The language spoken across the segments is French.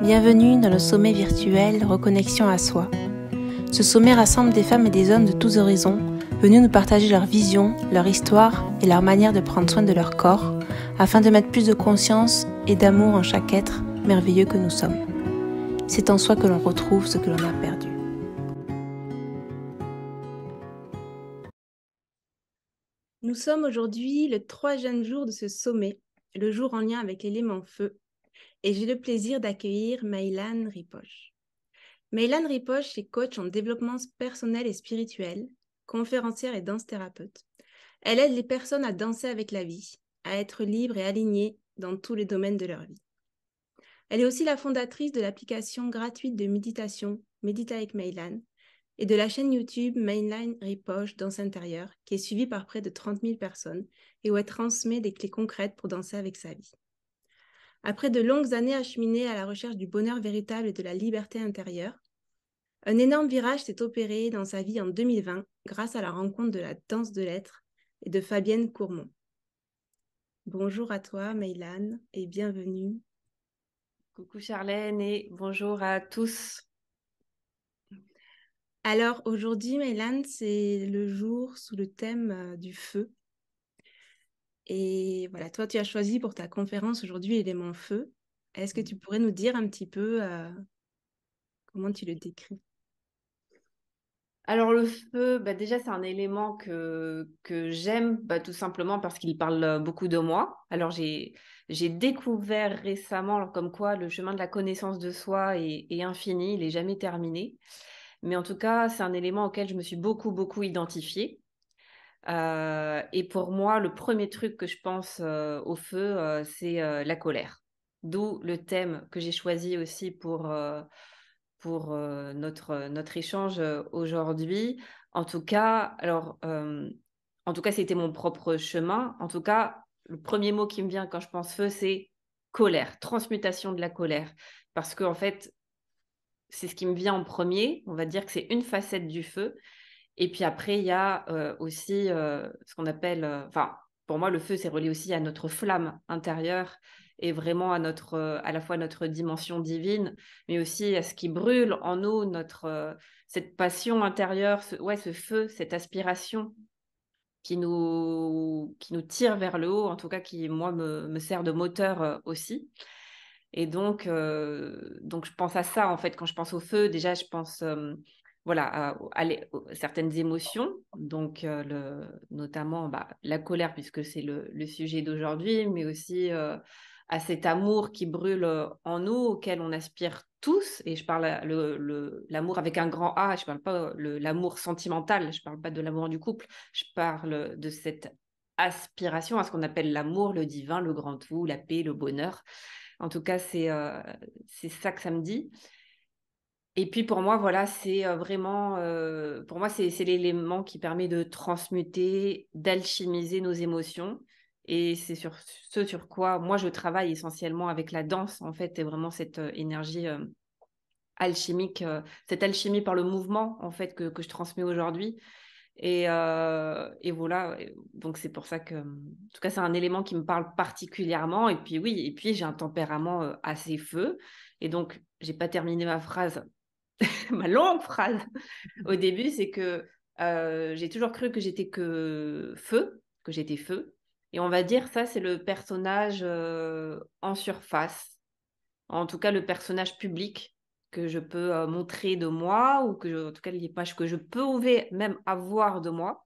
Bienvenue dans le sommet virtuel Reconnexion à soi. Ce sommet rassemble des femmes et des hommes de tous horizons, venus nous partager leur vision, leur histoire et leur manière de prendre soin de leur corps, afin de mettre plus de conscience et d'amour en chaque être merveilleux que nous sommes. C'est en soi que l'on retrouve ce que l'on a perdu. Nous sommes aujourd'hui le 3e jour de ce sommet, le jour en lien avec l'élément feu, et j'ai le plaisir d'accueillir Maïlan Ripoche. Maïlan Ripoche est coach en développement personnel et spirituel, conférencière et danse-thérapeute. Elle aide les personnes à danser avec la vie, à être libres et alignées dans tous les domaines de leur vie. Elle est aussi la fondatrice de l'application gratuite de méditation Médite avec Maïlan et de la chaîne YouTube Maïlan Ripoche Danse intérieure, qui est suivie par près de 30 000 personnes et où elle transmet des clés concrètes pour danser avec sa vie. Après de longues années acheminées à la recherche du bonheur véritable et de la liberté intérieure, un énorme virage s'est opéré dans sa vie en 2020 grâce à la rencontre de la danse de l'être et de Fabienne Courmont. Bonjour à toi, Maïlan, et bienvenue. Coucou Charlène et bonjour à tous. Alors aujourd'hui, Maïlan, c'est le jour sous le thème du feu. Et voilà, toi, tu as choisi pour ta conférence aujourd'hui l'élément feu. Est-ce que tu pourrais nous dire un petit peu comment tu le décris? Alors le feu, déjà c'est un élément que j'aime tout simplement parce qu'il parle beaucoup de moi. Alors j'ai découvert récemment comme quoi le chemin de la connaissance de soi est infini, il n'est jamais terminé. Mais en tout cas, c'est un élément auquel je me suis beaucoup identifiée. Et pour moi, le premier truc que je pense au feu, c'est la colère. D'où le thème que j'ai choisi aussi pour notre échange aujourd'hui. En tout cas, c'était mon propre chemin. En tout cas, le premier mot qui me vient quand je pense feu, c'est colère, transmutation de la colère. Parce qu'en fait, c'est ce qui me vient en premier. On va dire que c'est une facette du feu. Et puis après, il y a aussi ce qu'on appelle, pour moi, le feu, c'est relié aussi à notre flamme intérieure et vraiment à la fois notre dimension divine, mais aussi à ce qui brûle en nous, cette passion intérieure, ce feu, cette aspiration qui nous tire vers le haut, en tout cas qui, moi, me sert de moteur aussi. Et donc, je pense à ça, en fait, quand je pense au feu. Déjà, je pense certaines émotions, donc notamment la colère, puisque c'est le sujet d'aujourd'hui, mais aussi à cet amour qui brûle en nous, auquel on aspire tous. Et je parle l'amour avec un grand A, je ne parle pas l'amour sentimental, je ne parle pas de l'amour du couple, je parle de cette aspiration à ce qu'on appelle l'amour, le divin, le grand tout, la paix, le bonheur. En tout cas, c'est ça que ça me dit. Et puis pour moi, voilà, c'est vraiment, pour moi, c'est l'élément qui permet de transmuter, d'alchimiser nos émotions. Et c'est sur ce sur quoi moi je travaille essentiellement avec la danse, en fait, et vraiment cette énergie alchimique, cette alchimie par le mouvement, en fait, que je transmets aujourd'hui. Et voilà, donc c'est pour ça que, en tout cas, c'est un élément qui me parle particulièrement. Et puis oui, et puis j'ai un tempérament assez feu. Et donc, j'ai pas terminé ma phrase, ma longue phrase au début, c'est que j'ai toujours cru que j'étais que j'étais feu. Et on va dire ça, c'est le personnage en surface, en tout cas le personnage public que je peux montrer de moi, ou en tout cas l'image que je pouvais même avoir de moi.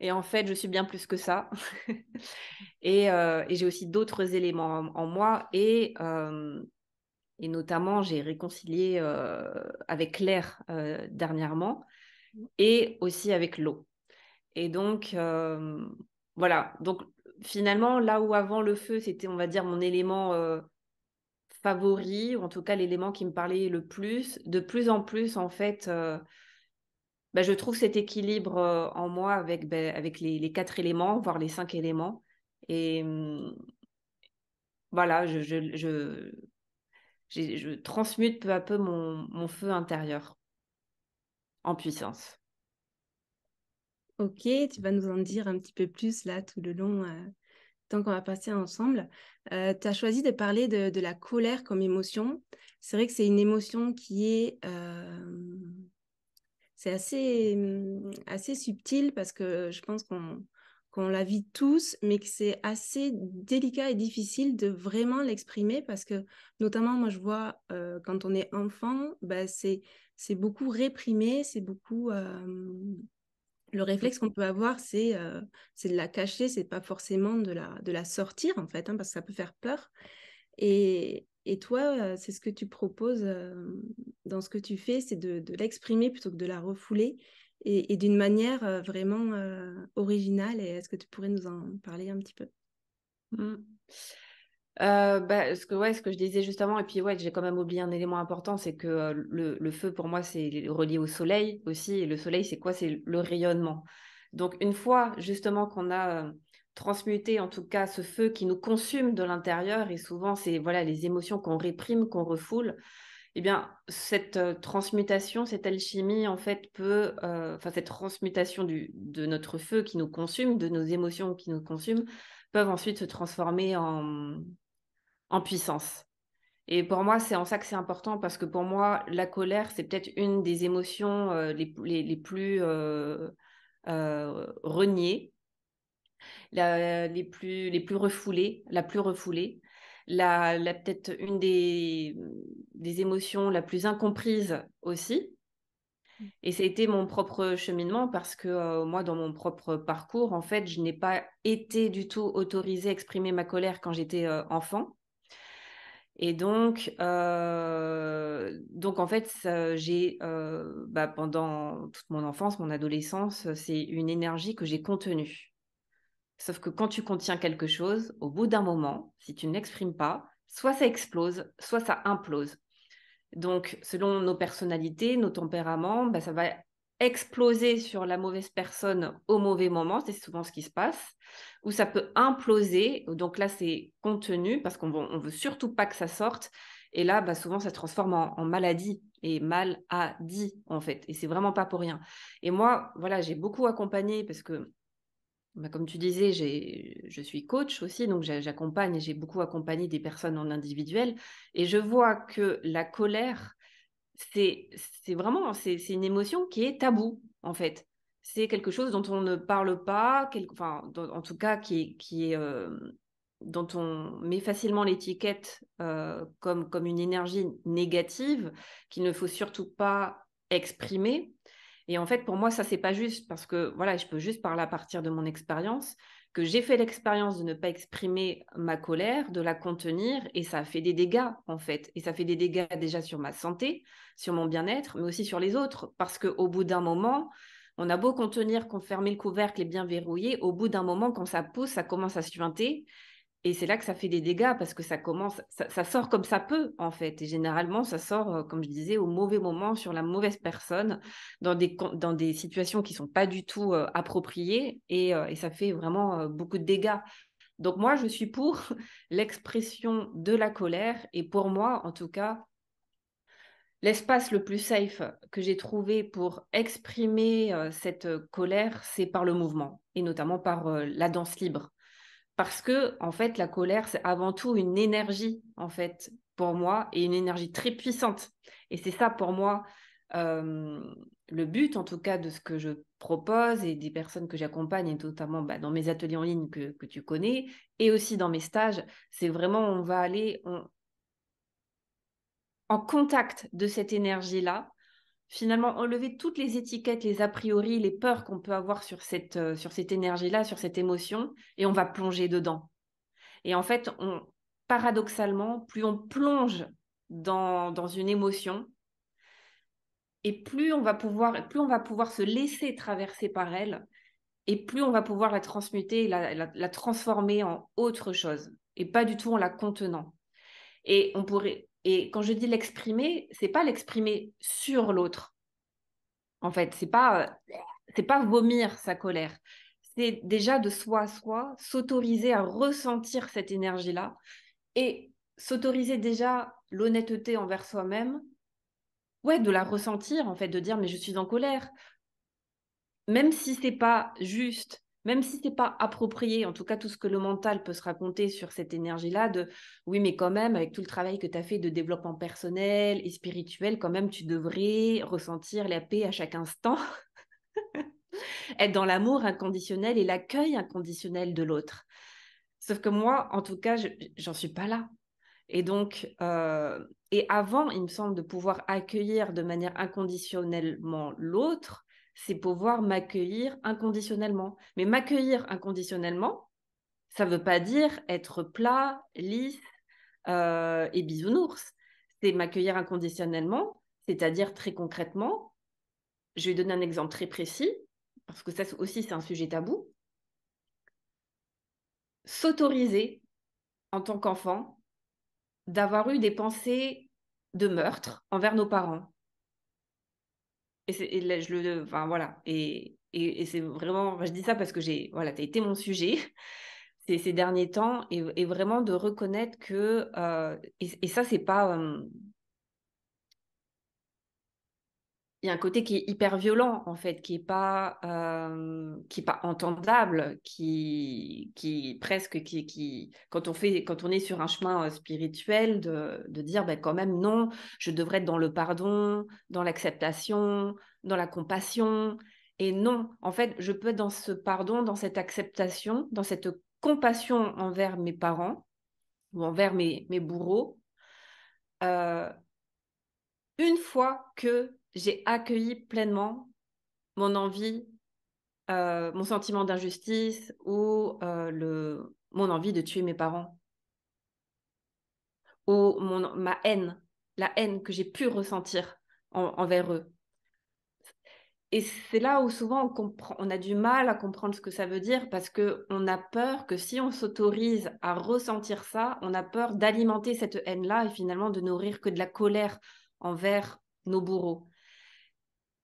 Et en fait, je suis bien plus que ça. Et j'ai aussi d'autres éléments en moi. Et notamment, j'ai réconcilié avec l'air dernièrement et aussi avec l'eau. Et donc, voilà. Donc, finalement, là où avant le feu, c'était, on va dire, mon élément favori, ou en tout cas l'élément qui me parlait le plus, de plus en plus, en fait, je trouve cet équilibre en moi avec les 4 éléments, voire les 5 éléments. Et voilà, je transmute peu à peu mon feu intérieur en puissance. Ok, tu vas nous en dire un petit peu plus là tout le long temps qu'on va passer ensemble. Tu as choisi de parler de la colère comme émotion. C'est vrai que c'est une émotion qui est... c'est assez subtil parce que je pense qu'on la vit tous, mais que c'est assez délicat et difficile de vraiment l'exprimer parce que, notamment, moi, je vois quand on est enfant, bah, c'est beaucoup réprimé, c'est beaucoup... le réflexe qu'on peut avoir, c'est de la cacher, c'est pas forcément de la sortir, en fait, hein, parce que ça peut faire peur. Et toi, c'est ce que tu proposes dans ce que tu fais, c'est de l'exprimer plutôt que de la refouler et d'une manière vraiment originale. Et est-ce que tu pourrais nous en parler un petit peu? Mm. Ce que je disais juste avant, et puis ouais, j'ai quand même oublié un élément important, c'est que le feu pour moi c'est relié au soleil aussi, et le soleil c'est quoi? C'est le rayonnement. Donc une fois justement qu'on a transmuté en tout cas ce feu qui nous consume de l'intérieur, et souvent c'est voilà les émotions qu'on réprime, qu'on refoule, eh bien cette transmutation, cette alchimie en fait peut, enfin cette transmutation de notre feu qui nous consume, de nos émotions qui nous consument, peuvent ensuite se transformer en puissance. Et pour moi, c'est en ça que c'est important parce que pour moi, la colère, c'est peut-être une des émotions les plus reniées, les plus refoulées, la plus refoulée, peut-être une des émotions la plus incomprise aussi. Et ça a été mon propre cheminement parce que moi, dans mon propre parcours, en fait, je n'ai pas été du tout autorisée à exprimer ma colère quand j'étais enfant. Et donc en fait, j'ai, pendant toute mon enfance, mon adolescence, c'est une énergie que j'ai contenue. Sauf que quand tu contiens quelque chose, au bout d'un moment, si tu ne l'exprimes pas, soit ça explose, soit ça implose. Donc, selon nos personnalités, nos tempéraments, bah, ça va exploser sur la mauvaise personne au mauvais moment, c'est souvent ce qui se passe, ou ça peut imploser, donc là c'est contenu, parce on veut surtout pas que ça sorte, et là bah, souvent ça se transforme en maladie, et mal à dit en fait, et c'est vraiment pas pour rien. Et moi, voilà, j'ai beaucoup accompagné, parce que bah, comme tu disais, je suis coach aussi, donc j'accompagne et j'ai beaucoup accompagné des personnes en individuel. Et je vois que la colère, c'est c'est vraiment c'est une émotion qui est taboue, en fait. C'est quelque chose dont on ne parle pas, en tout cas dont on met facilement l'étiquette comme une énergie négative qu'il ne faut surtout pas exprimer. Et en fait, pour moi, ça, c'est pas juste parce que, voilà, je peux juste parler à partir de mon expérience, que j'ai fait l'expérience de ne pas exprimer ma colère, de la contenir, et ça a fait des dégâts, en fait. Et ça fait des dégâts déjà sur ma santé, sur mon bien-être, mais aussi sur les autres. Parce qu'au bout d'un moment, on a beau contenir, fermer le couvercle et bien verrouiller, au bout d'un moment, quand ça pousse, ça commence à suinter. Et c'est là que ça fait des dégâts parce que ça sort comme ça peut, en fait. Et généralement, ça sort, comme je disais, au mauvais moment, sur la mauvaise personne, dans des situations qui sont pas du tout appropriées. Et ça fait vraiment beaucoup de dégâts. Donc moi, je suis pour l'expression de la colère. Et pour moi, en tout cas, l'espace le plus safe que j'ai trouvé pour exprimer cette colère, c'est par le mouvement, et notamment par la danse libre. Parce que, en fait, la colère, c'est avant tout une énergie, en fait, pour moi, et une énergie très puissante. Et c'est ça, pour moi, euh, le but, en tout cas, de ce que je propose et des personnes que j'accompagne, et notamment bah, dans mes ateliers en ligne que tu connais, et aussi dans mes stages, c'est vraiment, on va aller en contact de cette énergie-là, finalement, enlever toutes les étiquettes, les a priori, les peurs qu'on peut avoir sur cette énergie-là, sur cette émotion, et on va plonger dedans. Et en fait, paradoxalement, plus on plonge dans une émotion, et plus on va pouvoir se laisser traverser par elle, et plus on va pouvoir la transmuter, la transformer en autre chose, et pas du tout en la contenant. Et quand je dis l'exprimer, c'est pas l'exprimer sur l'autre. En fait, c'est pas vomir sa colère. C'est déjà de soi à soi, s'autoriser à ressentir cette énergie-là et s'autoriser déjà l'honnêteté envers soi-même, ouais, de la ressentir, en fait, de dire, mais je suis en colère. Même si c'est pas juste, même si c'est pas approprié, en tout cas tout ce que le mental peut se raconter sur cette énergie-là de oui, mais quand même, avec tout le travail que tu as fait de développement personnel et spirituel, quand même, tu devrais ressentir la paix à chaque instant, être dans l'amour inconditionnel et l'accueil inconditionnel de l'autre. Sauf que moi, en tout cas, j'en suis pas là. Et donc, et avant, il me semble, de pouvoir accueillir de manière inconditionnellement l'autre, c'est pouvoir m'accueillir inconditionnellement. Mais m'accueillir inconditionnellement, ça ne veut pas dire être plat, lisse et bisounours. C'est m'accueillir inconditionnellement, c'est-à-dire très concrètement, je vais donner un exemple très précis, parce que ça aussi, c'est un sujet tabou. S'autoriser, en tant qu'enfant, d'avoir eu des pensées de meurtre envers nos parents. Et là, enfin, voilà. Et c'est vraiment, enfin, je dis ça parce que voilà, tu as été mon sujet ces derniers temps et vraiment de reconnaître que, et ça, c'est pas, il y a un côté qui est hyper violent, en fait, qui est pas entendable, quand on est sur un chemin spirituel, de dire, ben, quand même, non, je devrais être dans le pardon, dans l'acceptation, dans la compassion. Et non, en fait, je peux être dans ce pardon, dans cette acceptation, dans cette compassion envers mes parents ou envers mes bourreaux, euh, une fois que j'ai accueilli pleinement mon envie, mon sentiment d'injustice ou mon envie de tuer mes parents ou ma haine, la haine que j'ai pu ressentir envers eux. Et c'est là où souvent on a du mal à comprendre ce que ça veut dire parce qu'on a peur que si on s'autorise à ressentir ça, on a peur d'alimenter cette haine-là et finalement de nourrir que de la colère envers nos bourreaux.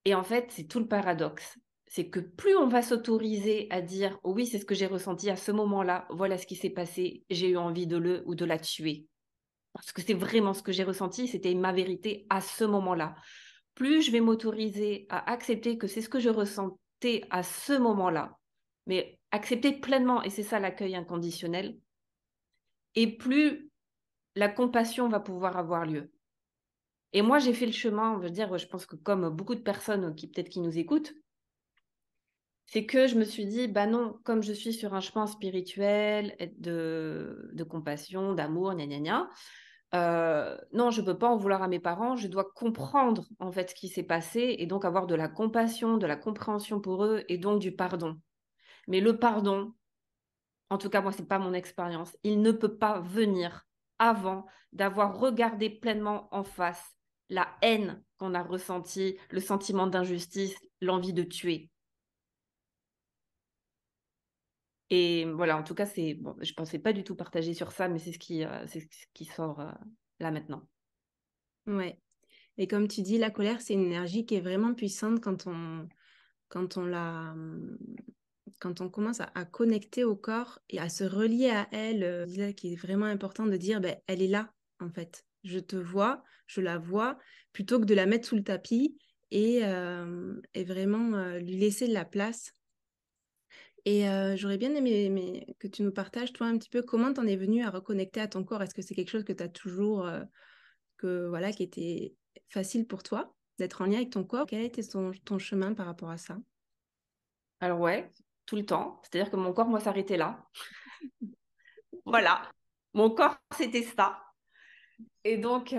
Et en fait, c'est tout le paradoxe. C'est que plus on va s'autoriser à dire oh oui, c'est ce que j'ai ressenti à ce moment-là, voilà ce qui s'est passé, j'ai eu envie de le ou de la tuer. Parce que c'est vraiment ce que j'ai ressenti, c'était ma vérité à ce moment-là. Plus je vais m'autoriser à accepter que c'est ce que je ressentais à ce moment-là, mais accepter pleinement, et c'est ça l'accueil inconditionnel, et plus la compassion va pouvoir avoir lieu. Et moi, j'ai fait le chemin, on veut dire, je pense que comme beaucoup de personnes qui peut-être qui nous écoutent, c'est que je me suis dit, bah non, comme je suis sur un chemin spirituel de compassion, d'amour, gna gna gna, non, je ne peux pas en vouloir à mes parents, je dois comprendre en fait ce qui s'est passé et donc avoir de la compassion, de la compréhension pour eux et donc du pardon. Mais le pardon, en tout cas moi, ce n'est pas mon expérience, il ne peut pas venir avant d'avoir regardé pleinement en face la haine qu'on a ressentie, le sentiment d'injustice, l'envie de tuer. Et voilà, en tout cas, bon, je ne pensais pas du tout partager sur ça, mais c'est ce qui sort là maintenant. Ouais. Et comme tu dis, la colère, c'est une énergie qui est vraiment puissante quand on la, quand on commence à connecter au corps et à se relier à elle, qui est vraiment important de dire, ben, elle est là, en fait. Je te vois, je la vois, plutôt que de la mettre sous le tapis et vraiment lui laisser de la place. Et j'aurais bien aimé que tu nous partages, toi, un petit peu comment tu en es venu à reconnecter à ton corps. Est-ce que c'est quelque chose que tu as toujours, voilà, qui était facile pour toi, d'être en lien avec ton corps? Quel a été ton chemin par rapport à ça? Alors ouais, tout le temps. C'est-à-dire que mon corps, moi, s'arrêtait là. Voilà. Mon corps, c'était ça. Et donc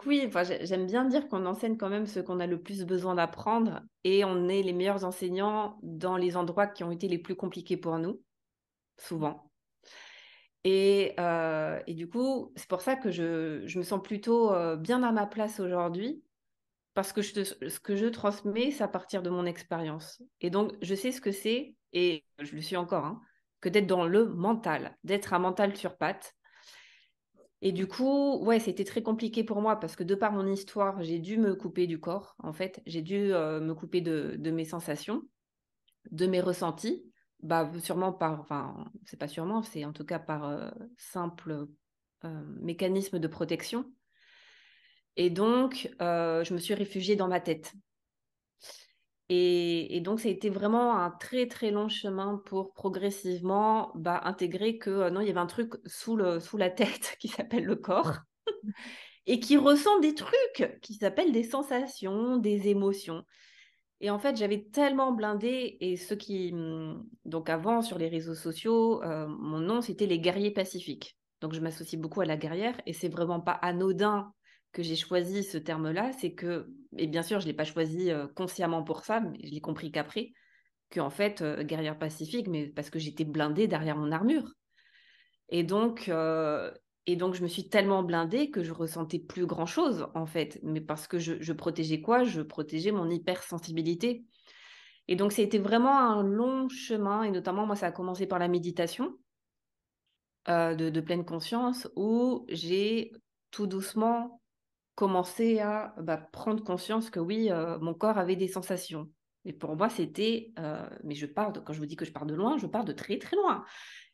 oui, enfin, j'aime bien dire qu'on enseigne quand même ce qu'on a le plus besoin d'apprendre et on est les meilleurs enseignants dans les endroits qui ont été les plus compliqués pour nous, souvent. Et du coup, c'est pour ça que je me sens plutôt bien à ma place aujourd'hui parce que ce que je transmets, c'est à partir de mon expérience. Et donc, je sais ce que c'est, et je le suis encore, hein, que d'être dans le mental, d'être un mental sur pattes. Et du coup, ouais, c'était très compliqué pour moi parce que de par mon histoire, j'ai dû me couper du corps, en fait. J'ai dû me couper de mes sensations, de mes ressentis. Bah, sûrement enfin, c'est pas sûrement, c'est en tout cas par simple mécanisme de protection. Et donc, je me suis réfugiée dans ma tête. Et donc, ça a été vraiment un très, très long chemin pour progressivement intégrer que non, il y avait un truc sous la tête qui s'appelle le corps et qui ressent des trucs qui s'appellent des sensations, des émotions. Et en fait, j'avais tellement blindé, et ceux qui... Donc avant, sur les réseaux sociaux, mon nom, c'était les guerriers pacifiques. Donc je m'associe beaucoup à la guerrière, et c'est vraiment pas anodin que j'ai choisi ce terme-là. C'est que, et bien sûr, je ne l'ai pas choisi consciemment pour ça, mais je l'ai compris qu'après, qu'en fait, guerrière pacifique, mais parce que j'étais blindée derrière mon armure. Et donc, je me suis tellement blindée que je ressentais plus grand-chose, en fait. Mais parce que je protégeais quoi? Je protégeais mon hypersensibilité. Et donc, c'était vraiment un long chemin. Et notamment, moi, ça a commencé par la méditation de pleine conscience, où j'ai tout doucement commencé à prendre conscience que oui, mon corps avait des sensations. Et pour moi, c'était... mais quand je vous dis que je pars de loin, je pars de très, très loin.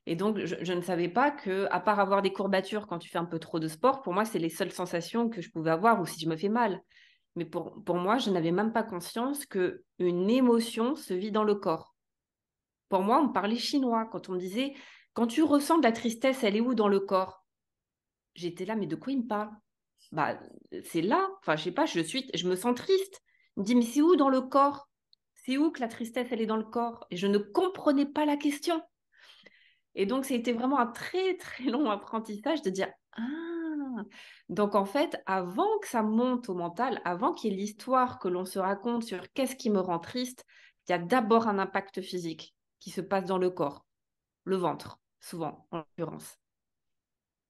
Et donc, je ne savais pas que, à part avoir des courbatures quand tu fais un peu trop de sport, pour moi, c'est les seules sensations que je pouvais avoir, ou si je me fais mal. Mais pour moi, je n'avais même pas conscience qu'une émotion se vit dans le corps. Pour moi, on me parlait chinois quand on me disait, quand tu ressens de la tristesse, elle est où dans le corps? J'étais là, mais de quoi il me parle? Bah, c'est là. Enfin, je sais pas, je me sens triste. Il me dit, mais c'est où dans le corps? C'est où que la tristesse, elle est dans le corps? Et je ne comprenais pas la question. Et donc, c'était vraiment un très, très long apprentissage de dire, ah, donc en fait, avant que ça monte au mental, avant qu'il y ait l'histoire que l'on se raconte sur qu'est-ce qui me rend triste, il y a d'abord un impact physique qui se passe dans le corps, le ventre, souvent, en l'occurrence,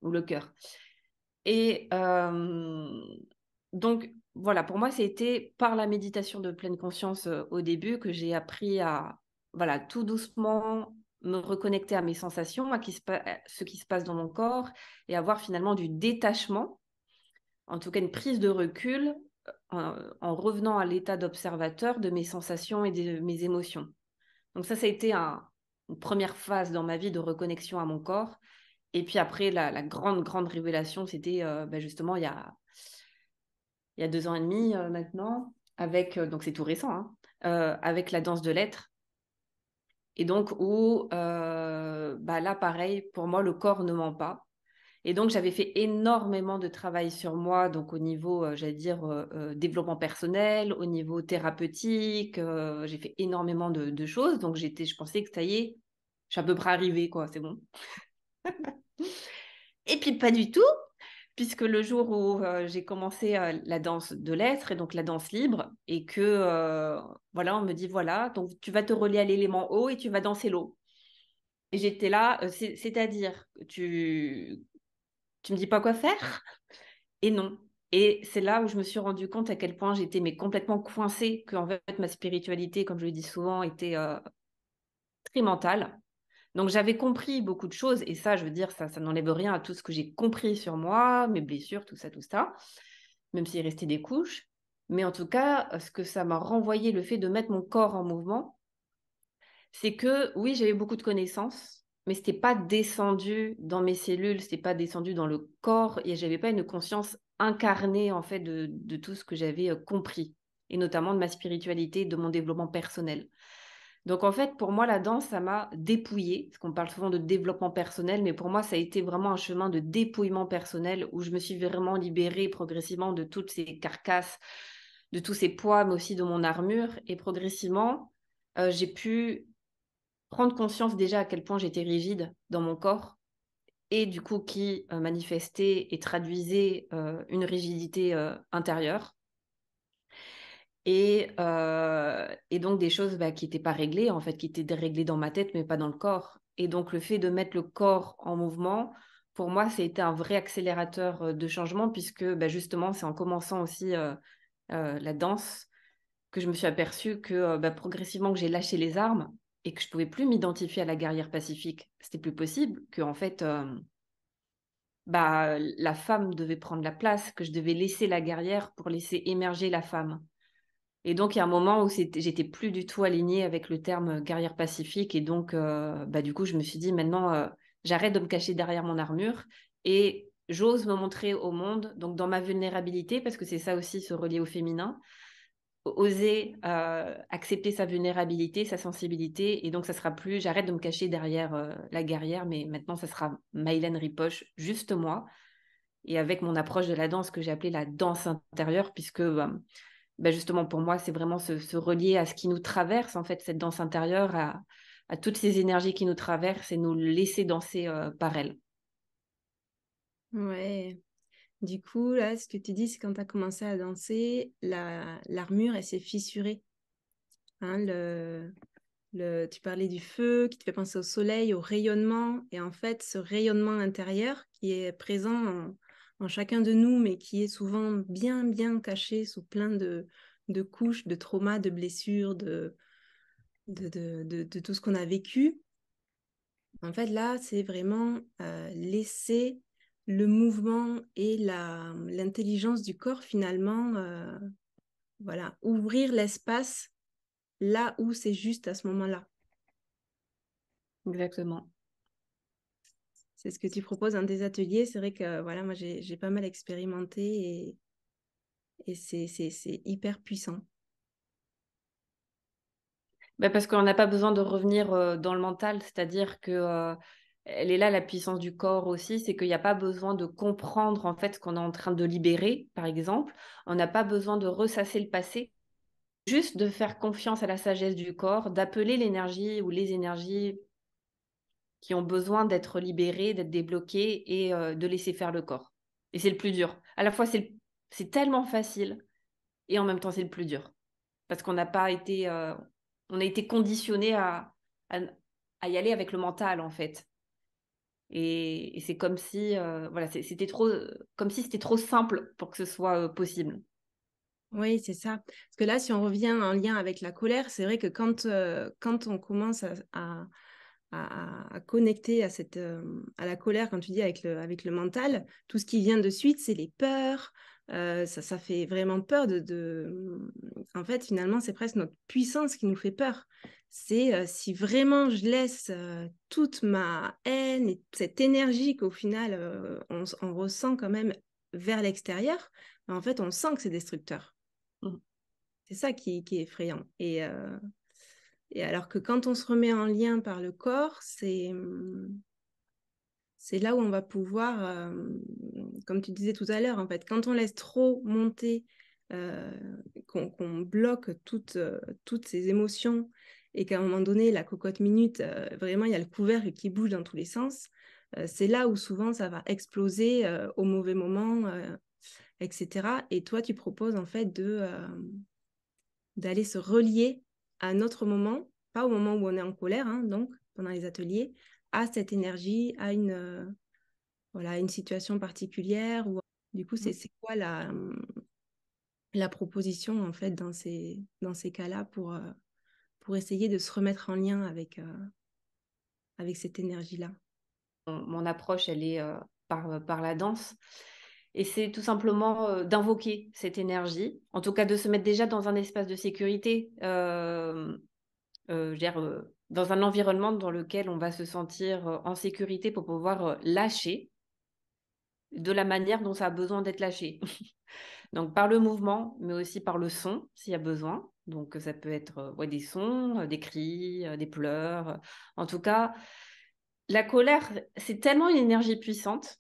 ou le cœur. Et donc, voilà, pour moi, c'était par la méditation de pleine conscience au début que j'ai appris à, voilà, tout doucement me reconnecter à mes sensations, à ce qui se passe dans mon corps, et avoir finalement du détachement, en tout cas une prise de recul, en revenant à l'état d'observateur de mes sensations et de mes émotions. Donc ça a été une première phase dans ma vie de reconnexion à mon corps. Et puis après, la grande, grande révélation, c'était justement il y a 2 ans et demi maintenant, avec, donc c'est tout récent, hein, avec la danse de l'être. Et donc, où là, pareil, pour moi, le corps ne ment pas. Et donc, j'avais fait énormément de travail sur moi, donc au niveau, j'allais dire, développement personnel, au niveau thérapeutique. J'ai fait énormément de choses. Donc, je pensais que ça y est, je suis à peu près arrivée, quoi, c'est bon. Et puis, pas du tout, puisque le jour où j'ai commencé la danse de l'être, et donc la danse libre, et que, voilà, on me dit, voilà, donc tu vas te relier à l'élément eau et tu vas danser l'eau. Et j'étais là, c'est-à-dire, tu me dis pas quoi faire? Et non. Et c'est là où je me suis rendu compte à quel point j'étais mais complètement coincée, que en fait ma spiritualité, comme je le dis souvent, était très mentale. Donc j'avais compris beaucoup de choses, et ça, je veux dire, ça n'enlève rien à tout ce que j'ai compris sur moi, mes blessures, tout ça, même s'il restait des couches. Mais en tout cas, ce que ça m'a renvoyé, le fait de mettre mon corps en mouvement, c'est que oui, j'avais beaucoup de connaissances, mais c'était pas descendu dans mes cellules, c'était pas descendu dans le corps, et j'avais pas une conscience incarnée en fait de tout ce que j'avais compris, et notamment de ma spiritualité, de mon développement personnel. Donc en fait, pour moi, la danse, ça m'a dépouillée, parce qu'on parle souvent de développement personnel, mais pour moi, ça a été vraiment un chemin de dépouillement personnel, où je me suis vraiment libérée progressivement de toutes ces carcasses, de tous ces poids, mais aussi de mon armure, et progressivement, j'ai pu prendre conscience déjà à quel point j'étais rigide dans mon corps, et du coup qui manifestait et traduisait une rigidité intérieure, et donc des choses qui n'étaient pas réglées, en fait, qui étaient déréglées dans ma tête, mais pas dans le corps. Et donc le fait de mettre le corps en mouvement, pour moi, ça a été un vrai accélérateur de changement, puisque justement, c'est en commençant aussi la danse que je me suis aperçue que progressivement que j'ai lâché les armes, et que je pouvais plus m'identifier à la guerrière pacifique. C'était plus possible, que en fait la femme devait prendre la place, que je devais laisser la guerrière pour laisser émerger la femme. Et donc il y a un moment où j'étais plus du tout alignée avec le terme guerrière pacifique, et donc du coup je me suis dit, maintenant j'arrête de me cacher derrière mon armure, et j'ose me montrer au monde, donc dans ma vulnérabilité, parce que c'est ça aussi, se relier au féminin, oser accepter sa vulnérabilité, sa sensibilité. Et donc, ça sera plus, j'arrête de me cacher derrière la guerrière, mais maintenant, ça sera Mylène Ripoche, juste moi. Et avec mon approche de la danse que j'ai appelée la danse intérieure, puisque justement, pour moi, c'est vraiment se relier à ce qui nous traverse, en fait, cette danse intérieure, à toutes ces énergies qui nous traversent et nous laisser danser par elles. Ouais. Du coup, là, ce que tu dis, c'est quand tu as commencé à danser, l'armure, elle s'est fissurée. Hein, tu parlais du feu qui te fait penser au soleil, au rayonnement. Et en fait, ce rayonnement intérieur qui est présent en chacun de nous, mais qui est souvent bien, bien caché sous plein de couches, de traumas, de blessures, de tout ce qu'on a vécu. En fait, là, c'est vraiment laisser le mouvement et l'intelligence du corps, finalement, voilà, ouvrir l'espace là où c'est juste à ce moment-là. Exactement. C'est ce que tu proposes dans tes ateliers. C'est vrai que voilà, moi, j'ai pas mal expérimenté et c'est hyper puissant. Parce qu'on n'a pas besoin de revenir dans le mental, c'est-à-dire que elle est là la puissance du corps aussi, c'est qu'il n'y a pas besoin de comprendre en fait ce qu'on est en train de libérer, par exemple. On n'a pas besoin de ressasser le passé, juste de faire confiance à la sagesse du corps, d'appeler l'énergie ou les énergies qui ont besoin d'être libérées, d'être débloquées et de laisser faire le corps. Et c'est le plus dur. À la fois, c'est tellement facile et en même temps, c'est le plus dur. Parce qu'on n'a pas été, on a été conditionné à, à y aller avec le mental, en fait. Et c'est comme si, voilà, c'était trop, comme si c'était trop simple pour que ce soit possible. Oui, c'est ça. Parce que là, si on revient en lien avec la colère, c'est vrai que quand on commence à connecter à la colère, quand tu dis avec le mental, tout ce qui vient de suite, c'est les peurs. Ça fait vraiment peur En fait, finalement, c'est presque notre puissance qui nous fait peur. C'est si vraiment je laisse toute ma haine et cette énergie qu'au final, on ressent quand même vers l'extérieur, en fait, on sent que c'est destructeur. Mhm. C'est ça qui est effrayant. Et alors que quand on se remet en lien par le corps, c'est là où on va pouvoir, comme tu disais tout à l'heure, en fait, quand on laisse trop monter, euh, qu'on bloque toutes ces émotions et qu'à un moment donné, la cocotte minute, vraiment, il y a le couvercle qui bouge dans tous les sens, c'est là où souvent ça va exploser au mauvais moment, etc. Et toi, tu proposes en fait d'aller se relier à un autre moment, pas au moment où on est en colère, hein, donc pendant les ateliers, à cette énergie, à voilà, une situation particulière. Du coup, c'est quoi la proposition en fait dans ces cas-là pour essayer de se remettre en lien avec cette énergie-là? Mon approche, elle est par la danse. Et c'est tout simplement d'invoquer cette énergie, en tout cas de se mettre déjà dans un espace de sécurité, je veux dire, dans un environnement dans lequel on va se sentir en sécurité pour pouvoir lâcher de la manière dont ça a besoin d'être lâché. Donc par le mouvement, mais aussi par le son, s'il y a besoin. Donc ça peut être ouais, des sons, des cris, des pleurs. En tout cas, la colère, c'est tellement une énergie puissante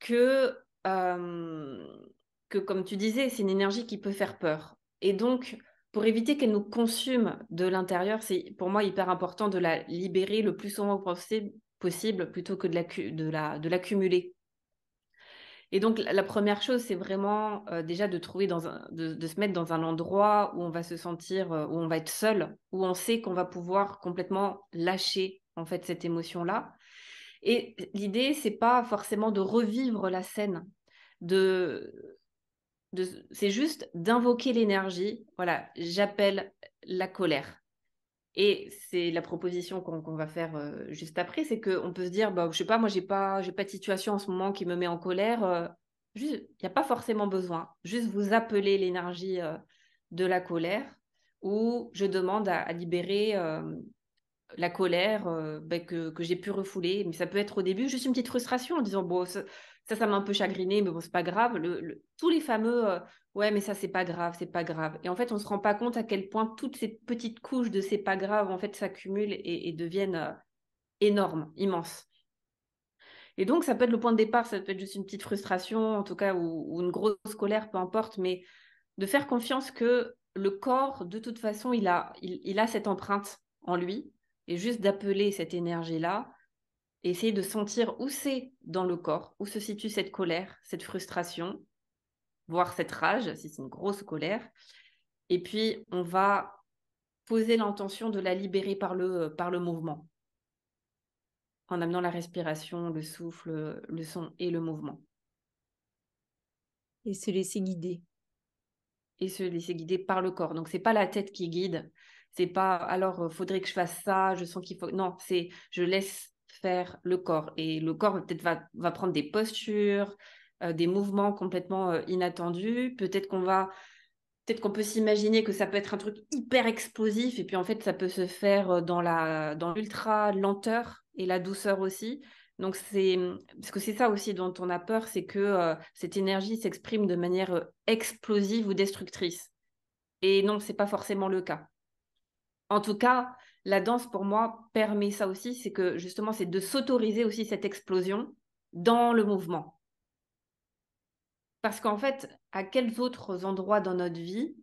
que, que, comme tu disais, c'est une énergie qui peut faire peur. Et donc, pour éviter qu'elle nous consume de l'intérieur, c'est pour moi hyper important de la libérer le plus souvent possible plutôt que de l'accumuler. Et donc, la première chose, c'est vraiment déjà de trouver de se mettre dans un endroit où on va se sentir, où on va être seul, où on sait qu'on va pouvoir complètement lâcher en fait cette émotion-là. Et l'idée, c'est pas forcément de revivre la scène, de, c'est juste d'invoquer l'énergie. Voilà, j'appelle la colère. Et c'est la proposition qu'on va faire juste après, c'est qu'on peut se dire, bah, je sais pas, moi, j'ai pas de situation en ce moment qui me met en colère. Il n'y a pas forcément besoin. Juste vous appeler l'énergie de la colère ou je demande à libérer la colère que j'ai pu refouler. Mais ça peut être au début juste une petite frustration en disant, bon, Ça m'a un peu chagrinée, mais bon, c'est pas grave. Tous les fameux ouais, mais ça, c'est pas grave, c'est pas grave. Et en fait, on se rend pas compte à quel point toutes ces petites couches de c'est pas grave, en fait, s'accumulent et deviennent énormes, immenses. Et donc, ça peut être le point de départ, ça peut être juste une petite frustration, en tout cas, ou une grosse colère, peu importe, mais de faire confiance que le corps, de toute façon, il a cette empreinte en lui, et juste d'appeler cette énergie-là, et essayer de sentir où c'est dans le corps, où se situe cette colère, cette frustration, voire cette rage, si c'est une grosse colère. Et puis, on va poser l'intention de la libérer par le mouvement, en amenant la respiration, le souffle, le son et le mouvement. Et se laisser guider. Et se laisser guider par le corps. Donc, c'est pas la tête qui guide. C'est pas, alors, faudrait que je fasse ça, je sens qu'il faut... Non, c'est, je laisse faire le corps. Et le corps peut-être va prendre des postures, des mouvements complètement inattendus. Peut-être qu'on peut s'imaginer que ça peut être un truc hyper explosif. Et puis, en fait, ça peut se faire dans l'ultra lenteur et la douceur aussi. Donc, parce que c'est ça aussi dont on a peur, c'est que cette énergie s'exprime de manière explosive ou destructrice. Et non, c'est pas forcément le cas. En tout cas, la danse, pour moi, permet ça aussi, c'est que justement, c'est de s'autoriser aussi cette explosion dans le mouvement. Parce qu'en fait, à quels autres endroits dans notre vie,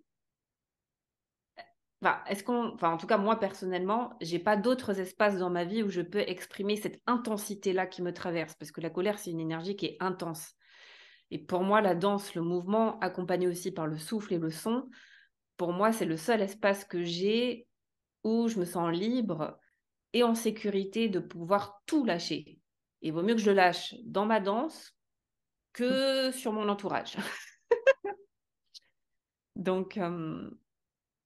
en tout cas, moi, personnellement, j'ai pas d'autres espaces dans ma vie où je peux exprimer cette intensité-là qui me traverse, parce que la colère, c'est une énergie qui est intense. Et pour moi, la danse, le mouvement, accompagné aussi par le souffle et le son, pour moi, c'est le seul espace que j'ai où je me sens libre et en sécurité de pouvoir tout lâcher. Il vaut mieux que je le lâche dans ma danse que sur mon entourage. Donc,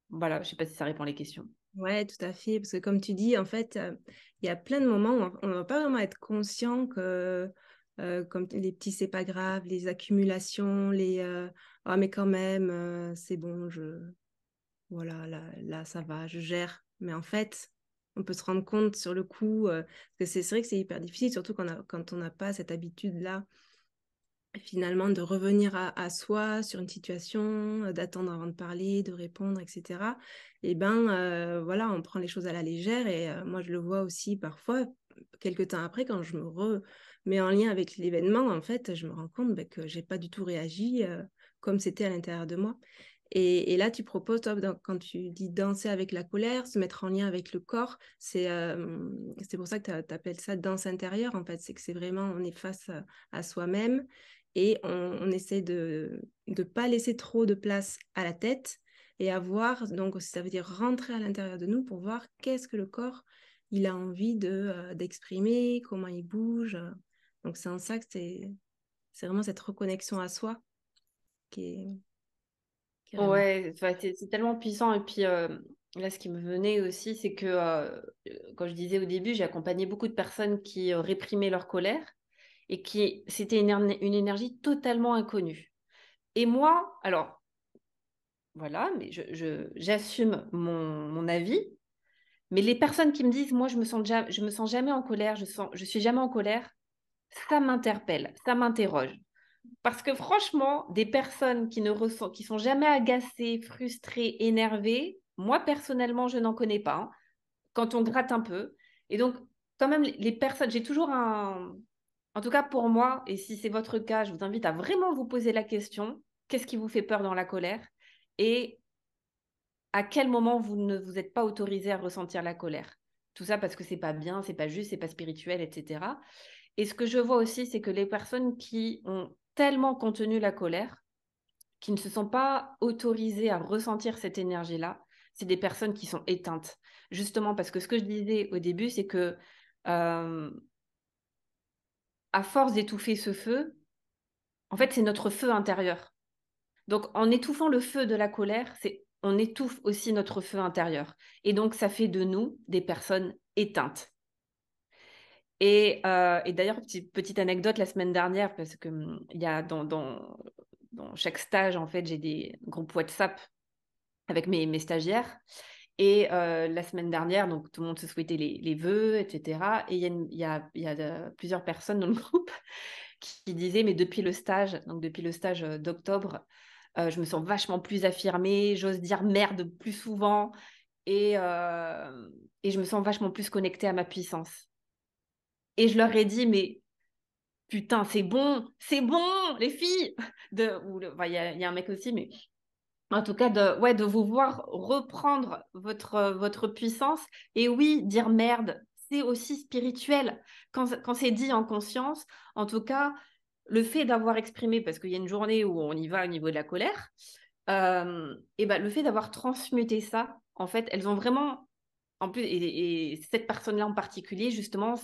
voilà, je ne sais pas si ça répond à les questions. Ouais, tout à fait. Parce que comme tu dis, en fait, il y a plein de moments où on ne va pas vraiment être conscient que, comme les petits, c'est pas grave, les accumulations, ah, mais quand même, c'est bon, voilà, là, ça va, je gère. Mais en fait, on peut se rendre compte sur le coup, parce que c'est vrai que c'est hyper difficile, surtout quand on n'a pas cette habitude-là finalement de revenir à soi sur une situation, d'attendre avant de parler, de répondre, etc. Et ben voilà, on prend les choses à la légère et moi je le vois aussi parfois, quelques temps après, quand je me remets en lien avec l'événement, en fait, je me rends compte que j'ai pas du tout réagi comme c'était à l'intérieur de moi. Et là, tu proposes, toi, quand tu dis danser avec la colère, se mettre en lien avec le corps, c'est pour ça que tu appelles ça danse intérieure, en fait. C'est que c'est vraiment, on est face à soi-même et on essaie de ne pas laisser trop de place à la tête et avoir, donc ça veut dire rentrer à l'intérieur de nous pour voir qu'est-ce que le corps, il a envie d'exprimer, comment il bouge. Donc c'est en ça que c'est vraiment cette reconnexion à soi qui est... Carrément. Ouais, c'est tellement puissant. Et puis là, ce qui me venait aussi, c'est que, quand je disais au début, j'ai accompagné beaucoup de personnes qui réprimaient leur colère et qui c'était une énergie totalement inconnue. Et moi, alors, voilà, mais j'assume mon avis. Mais les personnes qui me disent, moi, je me sens jamais en colère, je suis jamais en colère, ça m'interpelle, ça m'interroge. Parce que franchement, des personnes qui sont jamais agacées, frustrées, énervées, moi personnellement, je n'en connais pas, hein, quand on gratte un peu. Et donc, quand même, les personnes, j'ai toujours en tout cas pour moi, et si c'est votre cas, je vous invite à vraiment vous poser la question, qu'est-ce qui vous fait peur dans la colère? Et à quel moment vous ne vous êtes pas autorisé à ressentir la colère? Tout ça parce que c'est pas bien, c'est pas juste, c'est pas spirituel, etc. Et ce que je vois aussi, c'est que les personnes qui ont tellement contenu la colère, qui ne se sont pas autorisées à ressentir cette énergie-là, c'est des personnes qui sont éteintes. Justement parce que ce que je disais au début, c'est que à force d'étouffer ce feu, en fait, c'est notre feu intérieur. Donc, en étouffant le feu de la colère, on étouffe aussi notre feu intérieur. Et donc, ça fait de nous des personnes éteintes. Et d'ailleurs, petite anecdote la semaine dernière, parce que il y a dans chaque stage, en fait, j'ai des groupes WhatsApp avec mes stagiaires. Et la semaine dernière, donc tout le monde se souhaitait les vœux, etc. Et il y a plusieurs personnes dans le groupe qui disait, mais depuis le stage, donc depuis le stage d'octobre, je me sens vachement plus affirmée, j'ose dire merde plus souvent et je me sens vachement plus connectée à ma puissance. Et je leur ai dit, mais putain, c'est bon, les filles. Il y a un mec aussi, mais en tout cas, de vous voir reprendre votre puissance. Et oui, dire merde, c'est aussi spirituel. Quand c'est dit en conscience, en tout cas, le fait d'avoir exprimé, parce qu'il y a une journée où on y va au niveau de la colère, et ben, le fait d'avoir transmuté ça, en fait, elles ont vraiment, en plus, et cette personne-là en particulier, justement,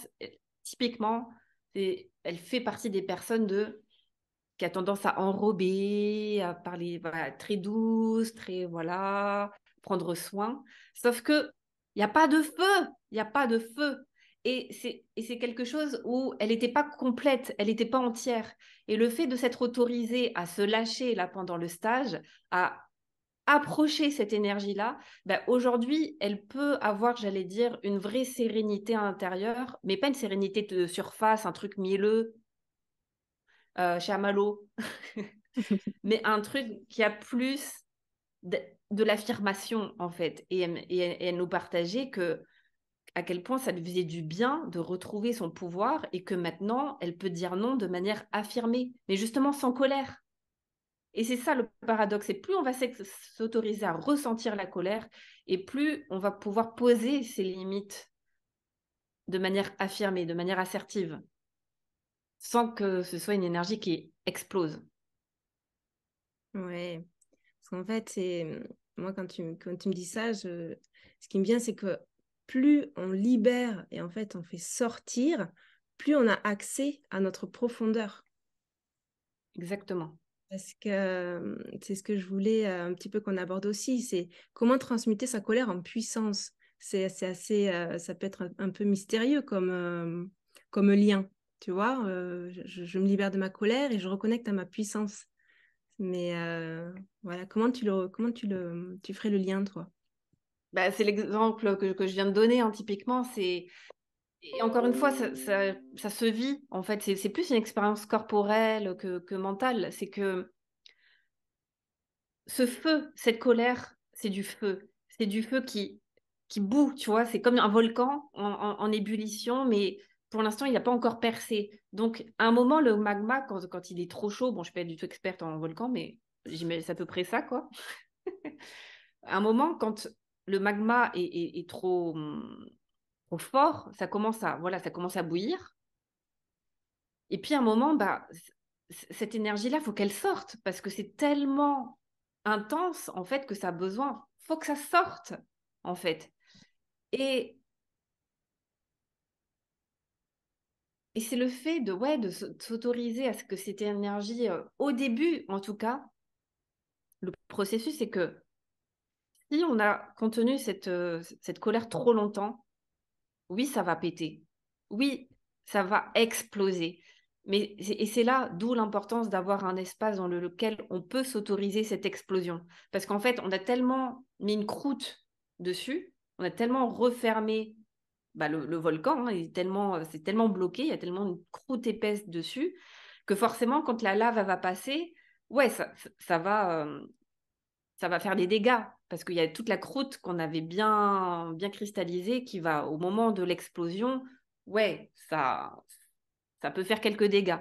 typiquement, elle fait partie des personnes qui a tendance à enrober, à parler voilà, très douce, très voilà, prendre soin. Sauf que il n'y a pas de feu, il n'y a pas de feu. Et c'est quelque chose où elle n'était pas complète, elle n'était pas entière. Et le fait de s'être autorisée à se lâcher là pendant le stage, à approcher cette énergie-là, ben aujourd'hui, elle peut avoir, j'allais dire, une vraie sérénité à l'intérieur, mais pas une sérénité de surface, un truc mielleux, chez Amalo, mais un truc qui a plus de l'affirmation, en fait. Et elle nous partageait que à quel point ça lui faisait du bien de retrouver son pouvoir et que maintenant, elle peut dire non de manière affirmée, mais justement sans colère. Et c'est ça le paradoxe. Et plus on va s'autoriser à ressentir la colère, et plus on va pouvoir poser ses limites de manière affirmée, de manière assertive, sans que ce soit une énergie qui explose. Ouais. Parce qu'en fait, moi, quand tu me dis ça, ce qui me vient, c'est que plus on libère et en fait on fait sortir, plus on a accès à notre profondeur. Exactement. Parce que c'est ce que je voulais un petit peu qu'on aborde aussi, c'est comment transmuter sa colère en puissance. C'est assez, ça peut être un peu mystérieux comme lien, tu vois. Je me libère de ma colère et je reconnecte à ma puissance. Mais voilà, tu ferais le lien, toi? Bah, c'est l'exemple que je viens de donner, hein, typiquement. Et encore une fois, ça se vit, en fait. C'est plus une expérience corporelle que mentale. C'est que ce feu, cette colère, c'est du feu. C'est du feu qui bout, tu vois. C'est comme un volcan en ébullition, mais pour l'instant, il n'a pas encore percé. Donc, à un moment, le magma, quand il est trop chaud, bon, je ne suis pas du tout experte en volcan, mais c'est à peu près ça, quoi. À un moment, quand le magma est trop fort, ça commence à bouillir. Et puis à un moment, bah, cette énergie-là, faut qu'elle sorte parce que c'est tellement intense en fait que ça a besoin. Faut que ça sorte en fait. Et, et c'est le fait de s'autoriser à ce que cette énergie, au début en tout cas, le processus, c'est que si on a contenu cette colère trop longtemps, oui, ça va péter. Oui, ça va exploser. Et c'est là d'où l'importance d'avoir un espace dans lequel on peut s'autoriser cette explosion. Parce qu'en fait, on a tellement mis une croûte dessus, on a tellement refermé bah, le volcan, hein, c'est tellement bloqué, il y a tellement une croûte épaisse dessus, que forcément, quand la lave elle va passer, ouais, ça va faire des dégâts parce qu'il y a toute la croûte qu'on avait bien cristallisée qui va, au moment de l'explosion, ouais, ça peut faire quelques dégâts.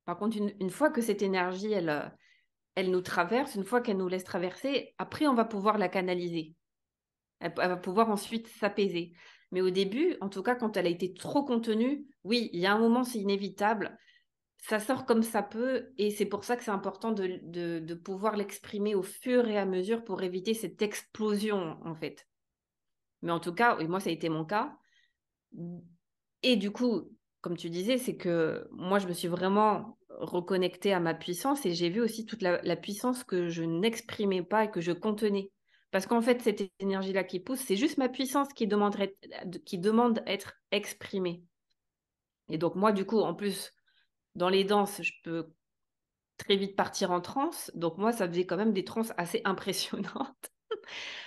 Par contre, une fois que cette énergie, elle nous traverse, une fois qu'elle nous laisse traverser, après, on va pouvoir la canaliser. Elle va pouvoir ensuite s'apaiser. Mais au début, en tout cas, quand elle a été trop contenue, oui, il y a un moment, c'est inévitable, ça sort comme ça peut, et c'est pour ça que c'est important de pouvoir l'exprimer au fur et à mesure pour éviter cette explosion, en fait. Mais en tout cas, et moi, ça a été mon cas. Et du coup, comme tu disais, c'est que moi, je me suis vraiment reconnectée à ma puissance et j'ai vu aussi toute la puissance que je n'exprimais pas et que je contenais. Parce qu'en fait, cette énergie-là qui pousse, c'est juste ma puissance qui demande être exprimée. Et donc, moi, du coup, en plus, dans les danses, je peux très vite partir en transe. Donc moi, ça faisait quand même des transes assez impressionnantes,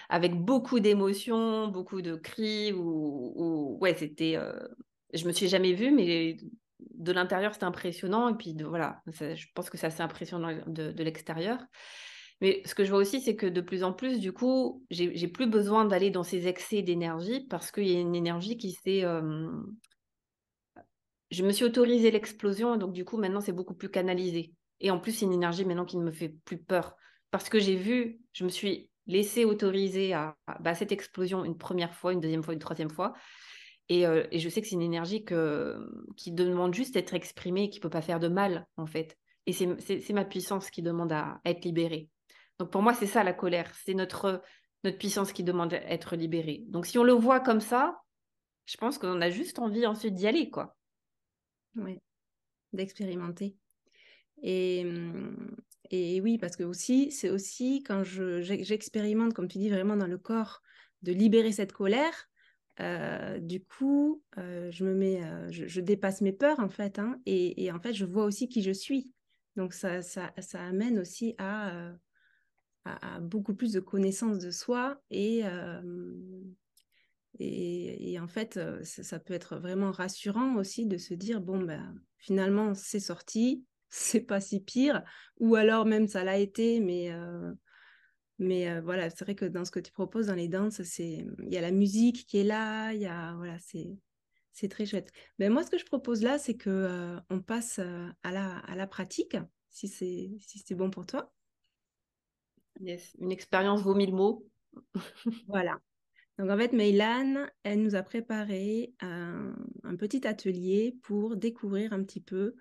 avec beaucoup d'émotions, beaucoup de cris. Ouais, c'était. Je me suis jamais vue, mais de l'intérieur, c'était impressionnant. Et puis, voilà, je pense que c'est assez impressionnant de l'extérieur. Mais ce que je vois aussi, c'est que de plus en plus, du coup, j'ai plus besoin d'aller dans ces excès d'énergie parce qu'il y a une énergie qui s'est... je me suis autorisé l'explosion et donc, du coup, maintenant, c'est beaucoup plus canalisé. Et en plus, c'est une énergie maintenant qui ne me fait plus peur. Parce que je me suis laissé autoriser à cette explosion une première fois, une deuxième fois, une troisième fois. Et je sais que c'est une énergie qui demande juste d'être exprimée et qui ne peut pas faire de mal, en fait. Et c'est ma puissance qui demande à être libérée. Donc pour moi, c'est ça la colère. C'est notre puissance qui demande à être libérée. Donc si on le voit comme ça, je pense qu'on a juste envie ensuite d'y aller, quoi. Ouais, d'expérimenter. Et, et oui, parce que aussi, c'est aussi quand j'expérimente, comme tu dis, vraiment dans le corps, de libérer cette colère, du coup, je dépasse mes peurs, en fait, hein, et en fait, je vois aussi qui je suis. Donc, ça amène aussi à beaucoup plus de connaissance de soi et en fait, ça peut être vraiment rassurant aussi de se dire, bon, ben, finalement, c'est sorti, c'est pas si pire, ou alors même ça l'a été, mais voilà, c'est vrai que dans ce que tu proposes dans les danses, il y a la musique qui est là, voilà, c'est très chouette. Mais moi, ce que je propose là, c'est que on passe à la pratique, si c'est bon pour toi. Yes. Une expérience vaut 1000 mots. Voilà. Donc en fait, Meylan, elle nous a préparé un petit atelier pour découvrir un petit peu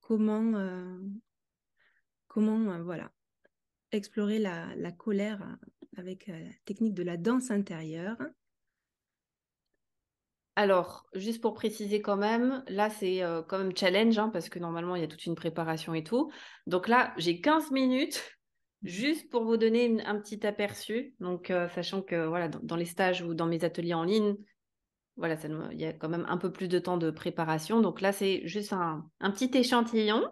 comment voilà, explorer la colère avec la technique de la danse intérieure. Alors, juste pour préciser quand même, là, c'est quand même challenge, hein, parce que normalement, il y a toute une préparation et tout. Donc là, j'ai 15 minutes juste pour vous donner un petit aperçu. Donc, sachant que voilà, dans les stages ou dans mes ateliers en ligne, voilà, il y a quand même un peu plus de temps de préparation. Donc là, c'est juste un petit échantillon,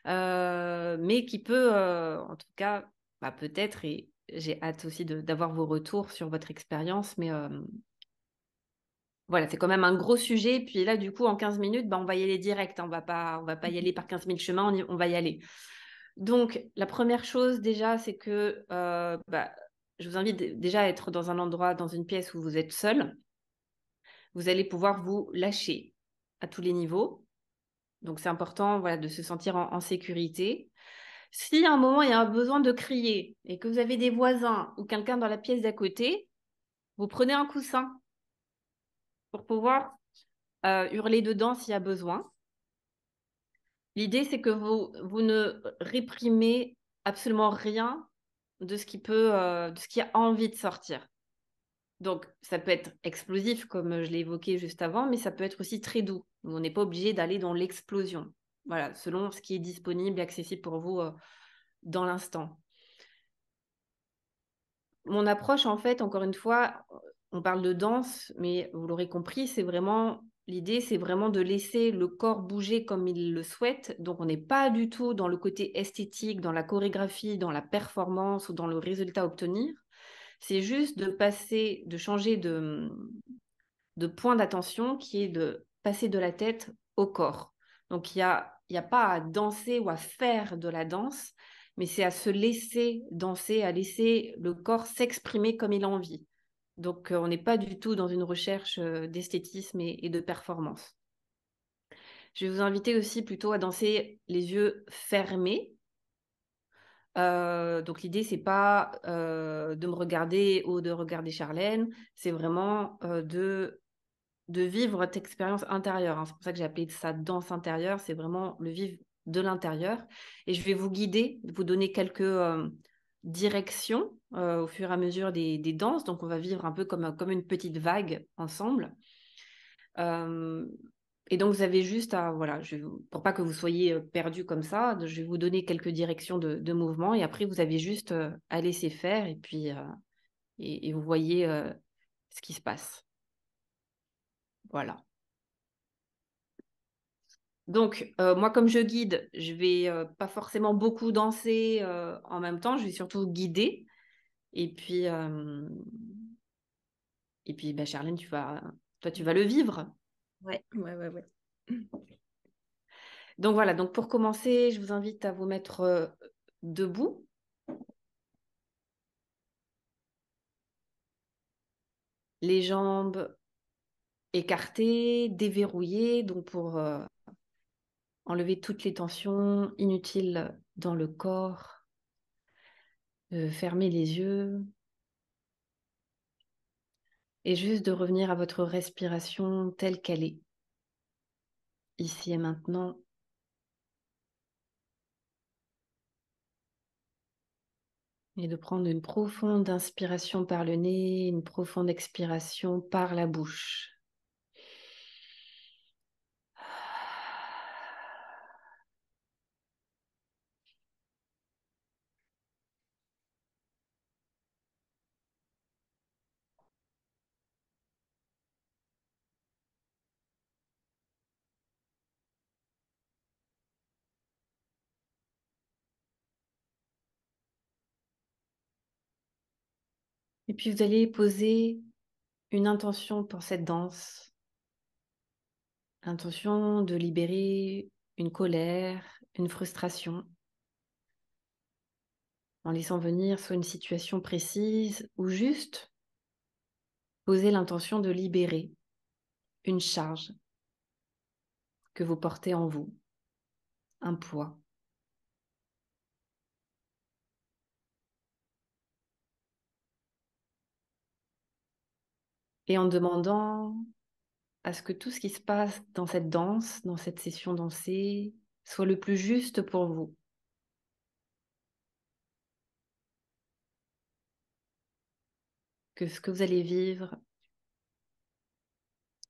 mais qui peut, en tout cas, bah, peut-être, et j'ai hâte aussi d'avoir vos retours sur votre expérience, mais voilà, c'est quand même un gros sujet. Puis là, du coup, en 15 minutes, bah, on va y aller direct, hein. On va pas y aller par 15 000 chemins, on va y aller. Donc, la première chose déjà, c'est que bah, je vous invite déjà à être dans un endroit, dans une pièce où vous êtes seul. Vous allez pouvoir vous lâcher à tous les niveaux. Donc, c'est important, voilà, de se sentir en sécurité. Si à un moment, il y a un besoin de crier et que vous avez des voisins ou quelqu'un dans la pièce d'à côté, vous prenez un coussin pour pouvoir hurler dedans s'il y a besoin. L'idée, c'est que vous ne réprimez absolument rien de ce qui a envie de sortir. Donc, ça peut être explosif, comme je l'ai évoqué juste avant, mais ça peut être aussi très doux. On n'est pas obligé d'aller dans l'explosion. Voilà, selon ce qui est disponible et accessible pour vous dans l'instant. Mon approche, en fait, encore une fois, on parle de danse, mais vous l'aurez compris, l'idée, c'est vraiment de laisser le corps bouger comme il le souhaite. Donc, on n'est pas du tout dans le côté esthétique, dans la chorégraphie, dans la performance ou dans le résultat à obtenir. C'est juste de changer de point d'attention qui est de passer de la tête au corps. Donc, il y a pas à danser ou à faire de la danse, mais c'est à se laisser danser, à laisser le corps s'exprimer comme il a envie. Donc, on n'est pas du tout dans une recherche d'esthétisme et de performance. Je vais vous inviter aussi plutôt à danser les yeux fermés. Donc l'idée, c'est pas de me regarder ou de regarder Charlène, c'est vraiment de vivre cette expérience intérieure, hein. C'est pour ça que j'ai appelé ça danse intérieure, c'est vraiment le vivre de l'intérieur. Et je vais vous guider, vous donner quelques directions au fur et à mesure des danses. Donc on va vivre un peu comme une petite vague ensemble. Euh, et donc vous avez juste à, voilà, pour pas que vous soyez perdus comme ça, je vais vous donner quelques directions de mouvement et après vous avez juste à laisser faire et puis et vous voyez ce qui se passe. Voilà. Donc, moi, comme je guide, je vais pas forcément beaucoup danser en même temps, je vais surtout guider. Et puis, bah, Charlène, toi, tu vas le vivre. Ouais, ouais, ouais, ouais. Donc voilà, donc pour commencer, je vous invite à vous mettre debout. Les jambes écartées, déverrouillées, donc pour enlever toutes les tensions inutiles dans le corps. Fermez les yeux. Et juste de revenir à votre respiration telle qu'elle est, ici et maintenant. Et de prendre une profonde inspiration par le nez, une profonde expiration par la bouche. Et puis vous allez poser une intention pour cette danse. L'intention de libérer une colère, une frustration, en laissant venir soit une situation précise ou juste poser l'intention de libérer une charge que vous portez en vous, un poids. Et en demandant à ce que tout ce qui se passe dans cette danse, dans cette session dansée, soit le plus juste pour vous. Que ce que vous allez vivre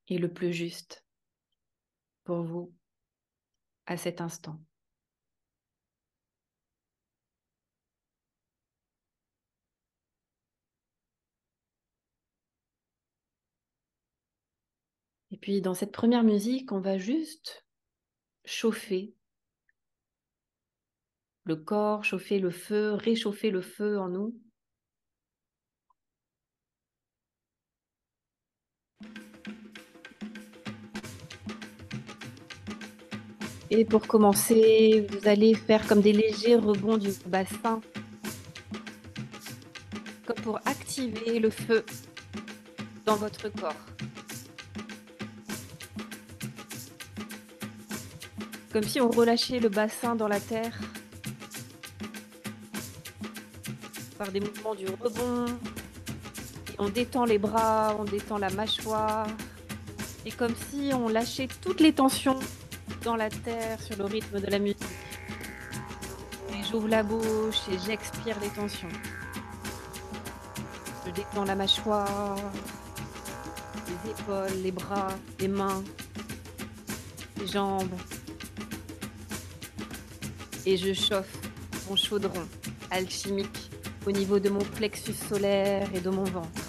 est le plus juste pour vous à cet instant. Et puis dans cette première musique, on va juste chauffer le corps, chauffer le feu, réchauffer le feu en nous. Et pour commencer, vous allez faire comme des légers rebonds du bassin, comme pour activer le feu dans votre corps. Comme si on relâchait le bassin dans la terre par des mouvements du rebond. Et on détend les bras, on détend la mâchoire. Et comme si on lâchait toutes les tensions dans la terre sur le rythme de la musique. Et j'ouvre la bouche et j'expire les tensions. Je détends la mâchoire, les épaules, les bras, les mains, les jambes. Et je chauffe mon chaudron alchimique au niveau de mon plexus solaire et de mon ventre.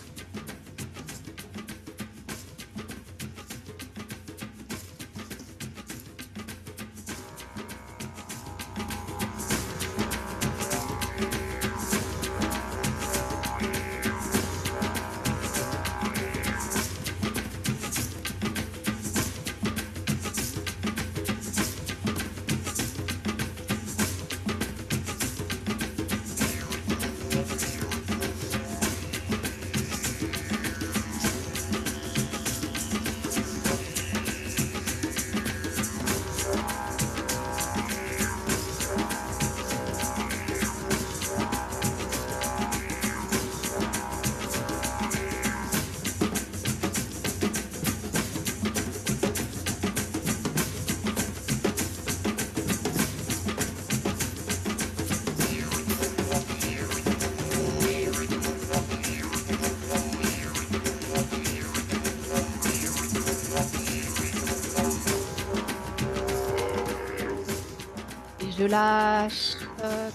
Je lâche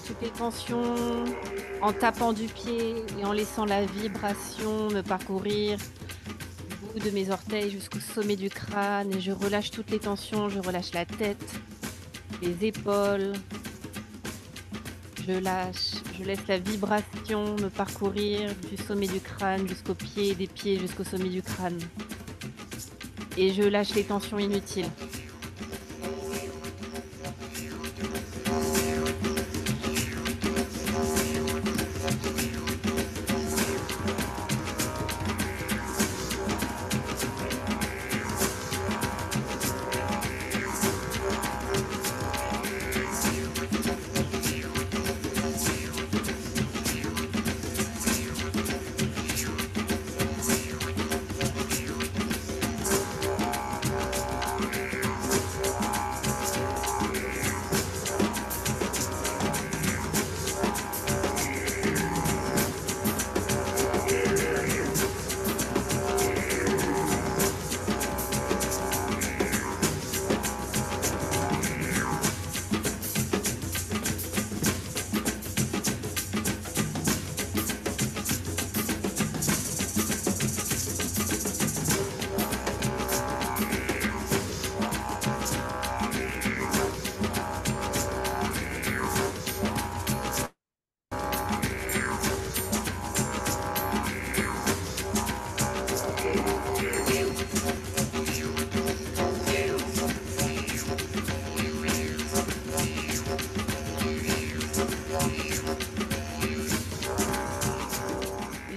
toutes les tensions en tapant du pied et en laissant la vibration me parcourir du bout de mes orteils jusqu'au sommet du crâne. Et je relâche toutes les tensions, je relâche la tête, les épaules. Je lâche, je laisse la vibration me parcourir du sommet du crâne jusqu'aux pieds, des pieds jusqu'au sommet du crâne. Et je lâche les tensions inutiles.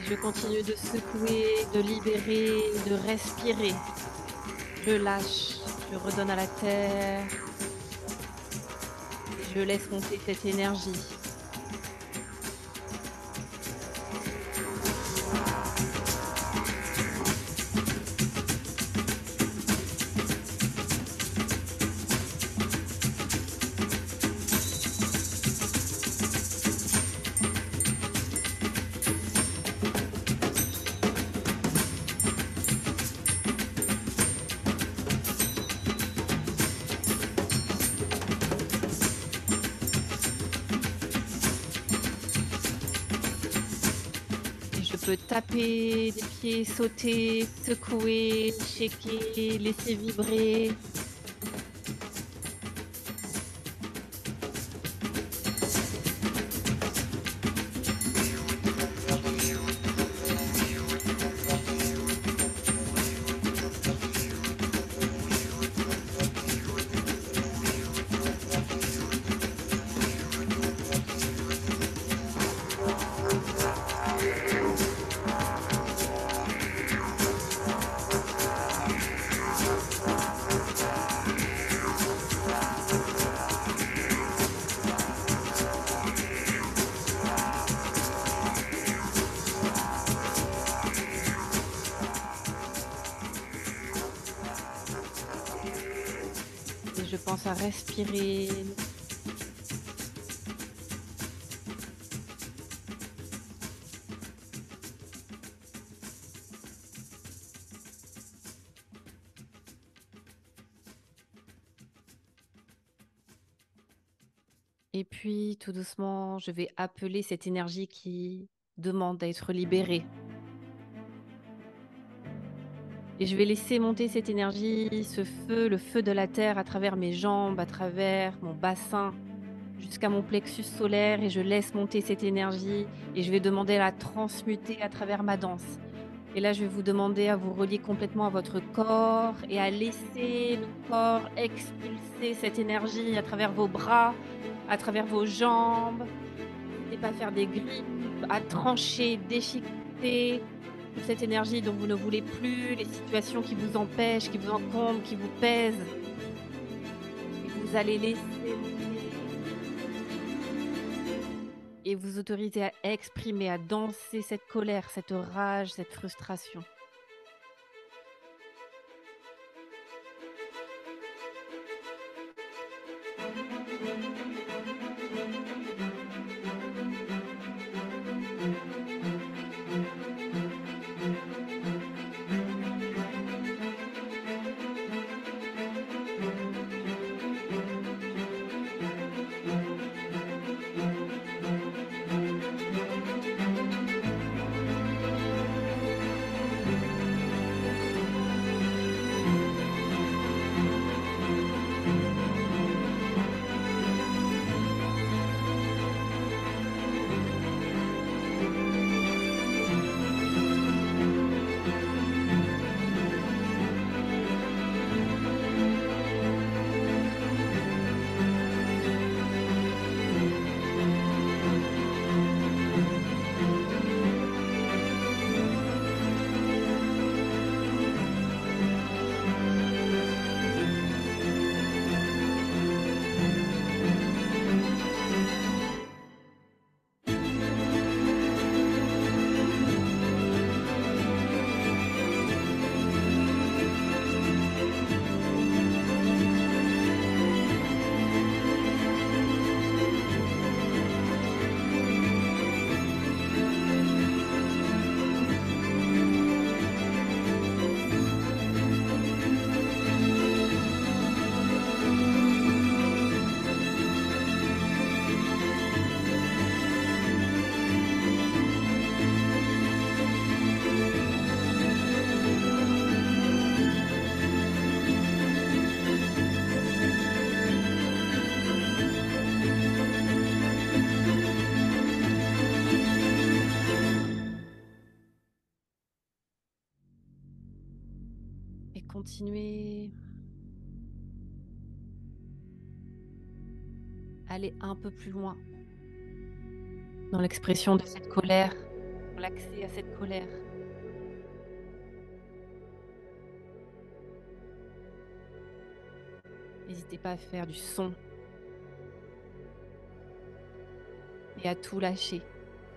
Je continue de secouer, de libérer, de respirer. Je lâche, je redonne à la terre, je laisse monter cette énergie. Et je peux taper des pieds, sauter, secouer, shaker, laisser vibrer. Et je pense à respirer. Et puis, tout doucement, je vais appeler cette énergie qui demande à être libérée. Et je vais laisser monter cette énergie, ce feu, le feu de la terre à travers mes jambes, à travers mon bassin, jusqu'à mon plexus solaire. Et je laisse monter cette énergie et je vais demander à la transmuter à travers ma danse. Et là, je vais vous demander à vous relier complètement à votre corps et à laisser le corps expulser cette énergie à travers vos bras, à travers vos jambes. N'hésitez pas à faire des grippes, à trancher, déchiqueter toute cette énergie dont vous ne voulez plus, les situations qui vous empêchent, qui vous encombrent, qui vous pèsent. Et vous allez laisser et vous autoriser à exprimer, à danser cette colère, cette rage, cette frustration. Et continuez à aller un peu plus loin dans l'expression de cette colère, l'accès à cette colère. N'hésitez pas à faire du son et à tout lâcher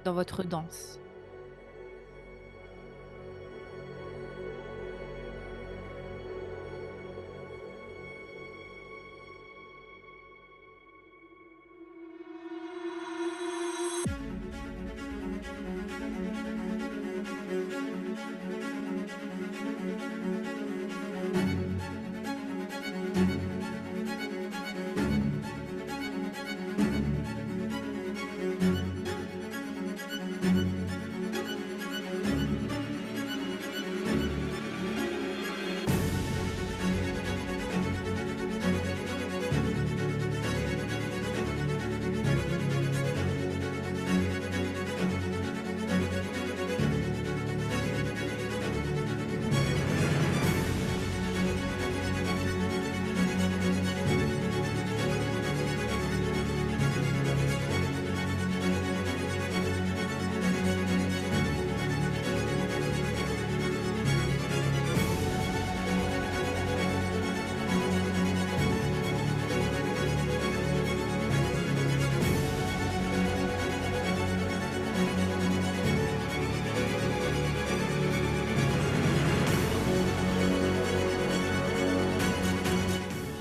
dans votre danse.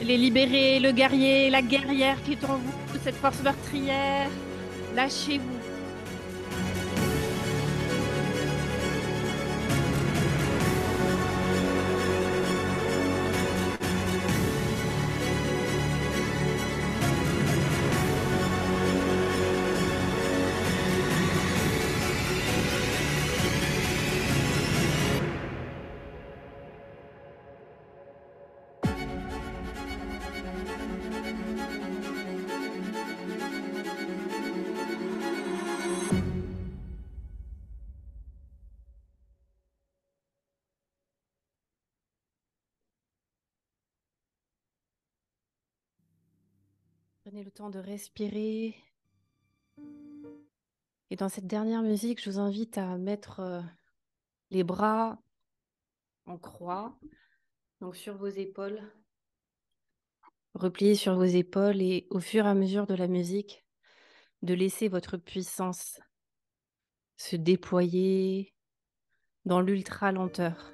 Les libérer, le guerrier, la guerrière qui est en vous, cette force meurtrière, lâchez-vous. Prenez le temps de respirer. Et dans cette dernière musique, je vous invite à mettre les bras en croix, donc sur vos épaules. Repliez sur vos épaules et au fur et à mesure de la musique, de laisser votre puissance se déployer dans l'ultra lenteur.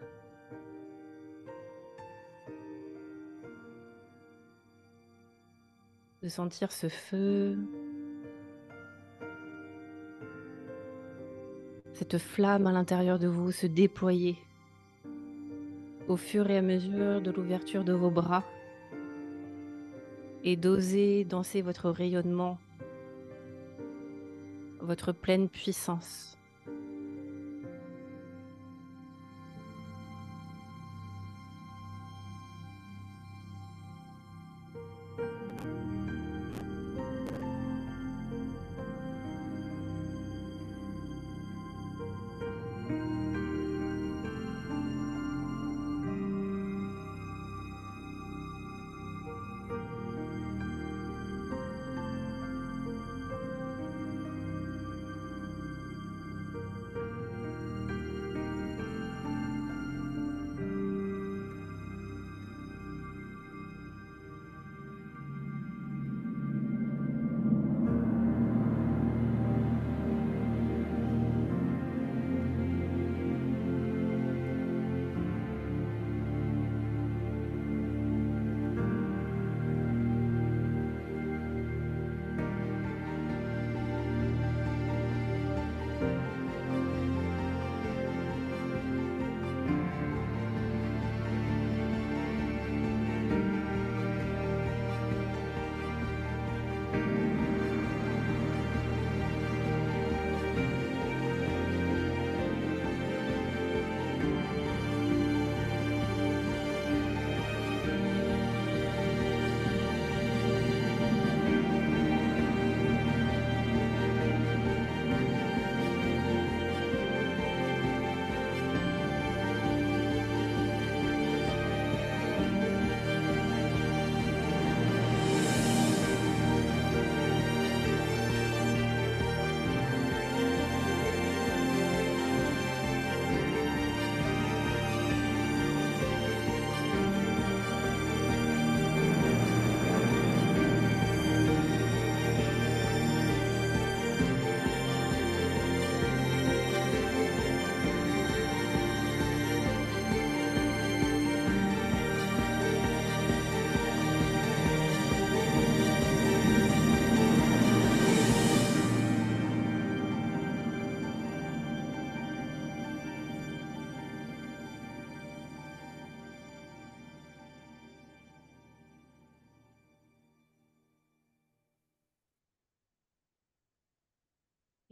De sentir ce feu, cette flamme à l'intérieur de vous se déployer au fur et à mesure de l'ouverture de vos bras et d'oser danser votre rayonnement, votre pleine puissance.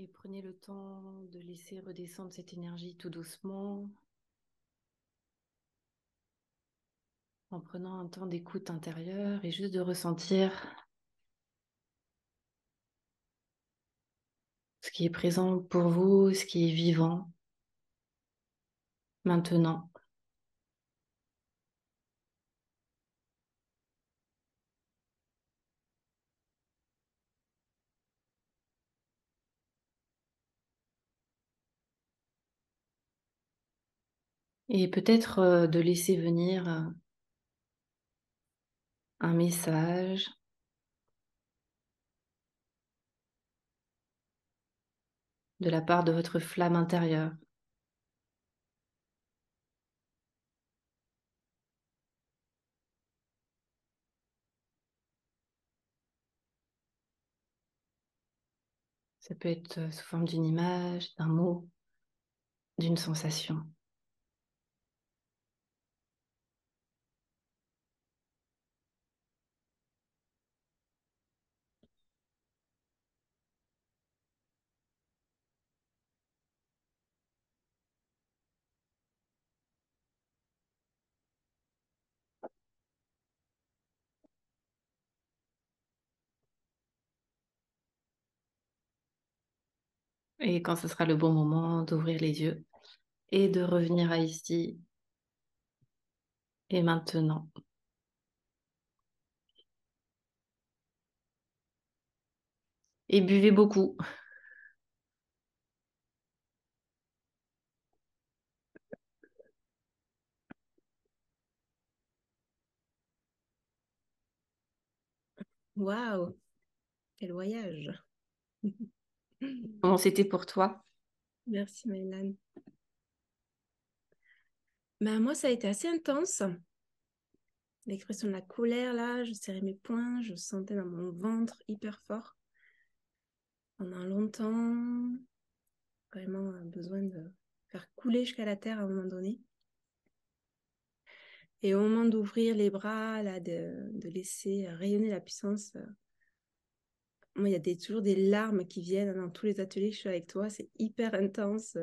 Et prenez le temps de laisser redescendre cette énergie tout doucement, en prenant un temps d'écoute intérieure et juste de ressentir ce qui est présent pour vous, ce qui est vivant maintenant. Et peut-être de laisser venir un message de la part de votre flamme intérieure. Ça peut être sous forme d'une image, d'un mot, d'une sensation. Et quand ce sera le bon moment, d'ouvrir les yeux et de revenir à ici et maintenant. Et buvez beaucoup. Waouh, quel voyage. Comment c'était pour toi? Merci, Maëlan. Ben, moi, ça a été assez intense. L'expression de la colère, là, je serrais mes poings, je sentais dans mon ventre hyper fort. Pendant longtemps, vraiment besoin de faire couler jusqu'à la terre à un moment donné. Et au moment d'ouvrir les bras, là, de laisser rayonner la puissance, moi, il y a toujours des larmes qui viennent dans tous les ateliers que je suis avec toi. C'est hyper intense.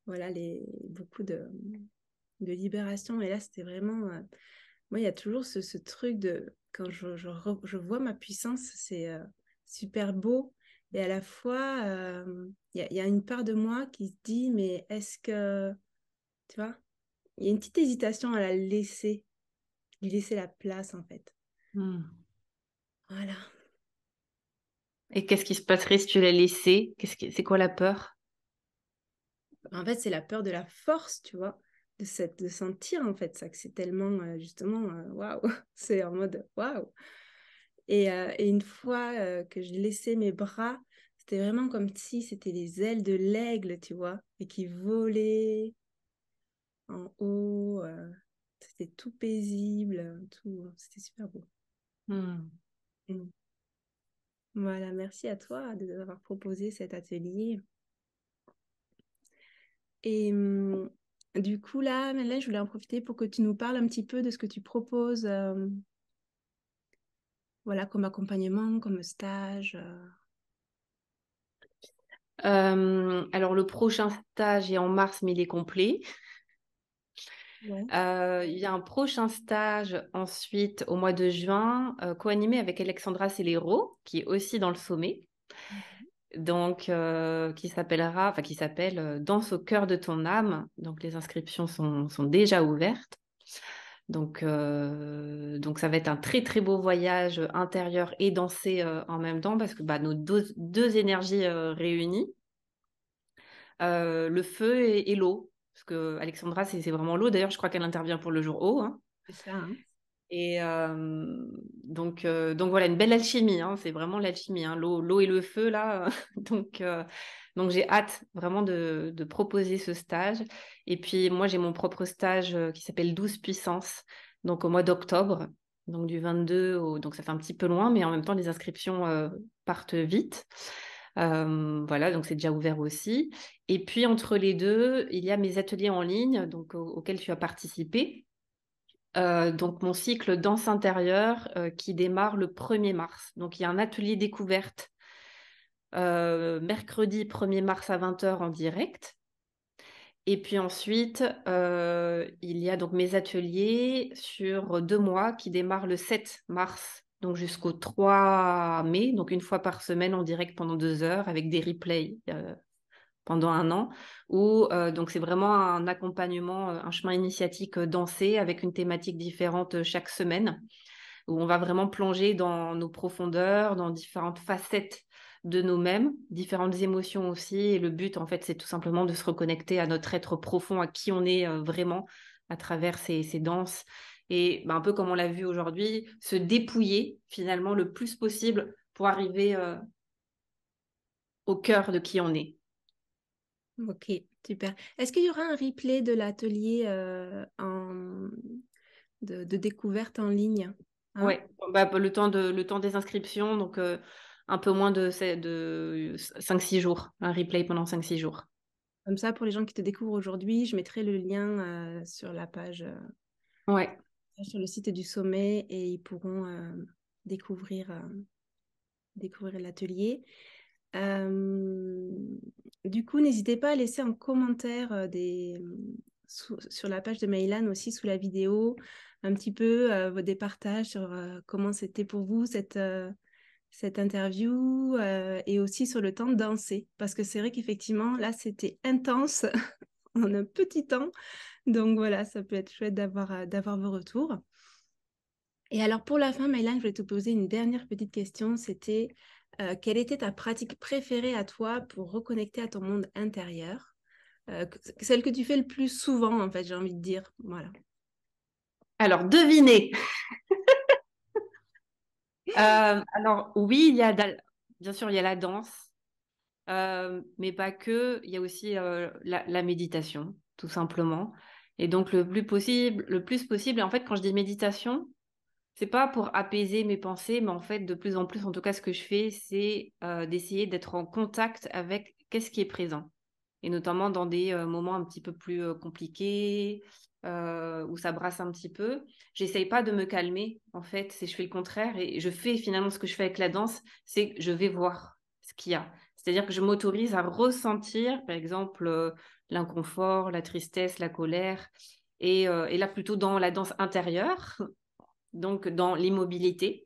Voilà, beaucoup de libération. Et là, c'était vraiment... moi, il y a toujours ce truc de... Quand je vois ma puissance, c'est super beau. Et à la fois, il y a une part de moi qui se dit, mais est-ce que... Tu vois, il y a une petite hésitation à la laisser, lui laisser la place, en fait. Voilà. Et qu'est-ce qui se passerait si tu l'as laissé? C'est quoi la peur? En fait, c'est la peur de la force, tu vois, de sentir, en fait, ça, que c'est tellement, justement, waouh, c'est en mode waouh. Et une fois que j'ai laissé mes bras, c'était vraiment comme si c'était les ailes de l'aigle, tu vois, et qui volaient en haut. C'était tout paisible, tout, c'était super beau. Hmm. Mm. Voilà, merci à toi de nous avoir proposé cet atelier. Et du coup, là, Madeleine, je voulais en profiter pour que tu nous parles un petit peu de ce que tu proposes, voilà, comme accompagnement, comme stage. Alors, le prochain stage est en mars, mais il est complet. Ouais. Il y a un prochain stage ensuite au mois de juin, co-animé avec Alexandra Célero, qui est aussi dans le sommet. Donc, qui s'appelle Danse au cœur de ton âme. Donc, les inscriptions sont déjà ouvertes. Donc, ça va être un très, très beau voyage intérieur et dansé en même temps parce que bah, nos deux énergies réunies, le feu et l'eau. Parce que Alexandra, c'est vraiment l'eau. D'ailleurs, je crois qu'elle intervient pour le jour eau, hein. C'est ça, hein. Et donc voilà, une belle alchimie, hein, c'est vraiment l'alchimie, hein, l'eau et le feu là. Donc j'ai hâte vraiment de proposer ce stage. Et puis moi j'ai mon propre stage qui s'appelle 12 puissances, donc au mois d'octobre, donc du 22 au... Donc ça fait un petit peu loin, mais en même temps les inscriptions partent vite. Voilà, donc c'est déjà ouvert aussi. Et puis entre les deux, il y a mes ateliers en ligne donc, auxquels tu as participé. Donc mon cycle danse intérieure qui démarre le 1er mars. Donc il y a un atelier découverte mercredi 1er mars à 20h en direct. Et puis ensuite, il y a donc mes ateliers sur 2 mois qui démarrent le 7 mars, donc jusqu'au 3 mai, donc une fois par semaine en direct pendant 2 heures avec des replays pendant un an, où donc c'est vraiment un accompagnement, un chemin initiatique dansé avec une thématique différente chaque semaine, où on va vraiment plonger dans nos profondeurs, dans différentes facettes de nous-mêmes, différentes émotions aussi. Et le but, en fait, c'est tout simplement de se reconnecter à notre être profond, à qui on est vraiment à travers ces danses. Et un peu comme on l'a vu aujourd'hui, se dépouiller finalement le plus possible pour arriver au cœur de qui on est. Ok, super. Est-ce qu'il y aura un replay de l'atelier de découverte en ligne? Hein? Ouais, le temps des inscriptions, donc un peu moins de 5-6 jours, un replay pendant 5-6 jours. Comme ça, pour les gens qui te découvrent aujourd'hui, je mettrai le lien sur la page, Ouais. sur le site du sommet et ils pourront découvrir, découvrir l'atelier. Euh, du coup, n'hésitez pas à laisser un commentaire sur la page de Maïlan aussi, sous la vidéo, un petit peu des partages sur comment c'était pour vous cette interview et aussi sur le temps de danser. Parce que c'est vrai qu'effectivement, là, c'était intense en un petit temps. Donc voilà, ça peut être chouette d'avoir vos retours. Et alors pour la fin, Maïlan, je voulais te poser une dernière petite question. C'était quelle était ta pratique préférée à toi pour reconnecter à ton monde intérieur? Celle que tu fais le plus souvent, en fait, j'ai envie de dire. Voilà. Alors, devinez. Alors, oui, bien sûr, il y a la danse, mais pas que. Il y a aussi la méditation, tout simplement. Et donc, le plus possible. Et en fait, quand je dis méditation, c'est pas pour apaiser mes pensées, mais en fait, de plus en plus, en tout cas, ce que je fais, c'est d'essayer d'être en contact avec qu'est-ce qui est présent. Et notamment dans des moments un petit peu plus compliqués, où ça brasse un petit peu. J'essaye pas de me calmer, en fait, je fais le contraire et je fais finalement ce que je fais avec la danse, c'est que je vais voir ce qu'il y a. C'est-à-dire que je m'autorise à ressentir, par exemple, l'inconfort, la tristesse, la colère, et là plutôt dans la danse intérieure, donc dans l'immobilité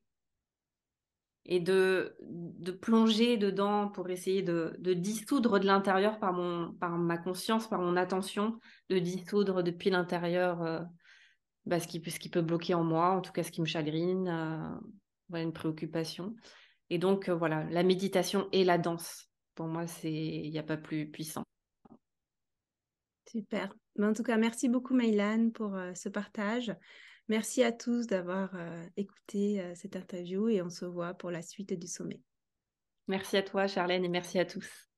et de plonger dedans pour essayer de dissoudre de l'intérieur par ma conscience, par mon attention, de dissoudre depuis l'intérieur ce qui peut bloquer en moi, en tout cas ce qui me chagrine, voilà, une préoccupation. Et donc, voilà, la méditation et la danse, pour moi, il n'y a pas plus puissant. Super. Mais en tout cas, merci beaucoup, Maïlan, pour ce partage. Merci à tous d'avoir écouté cette interview et on se voit pour la suite du sommet. Merci à toi, Charlène, et merci à tous.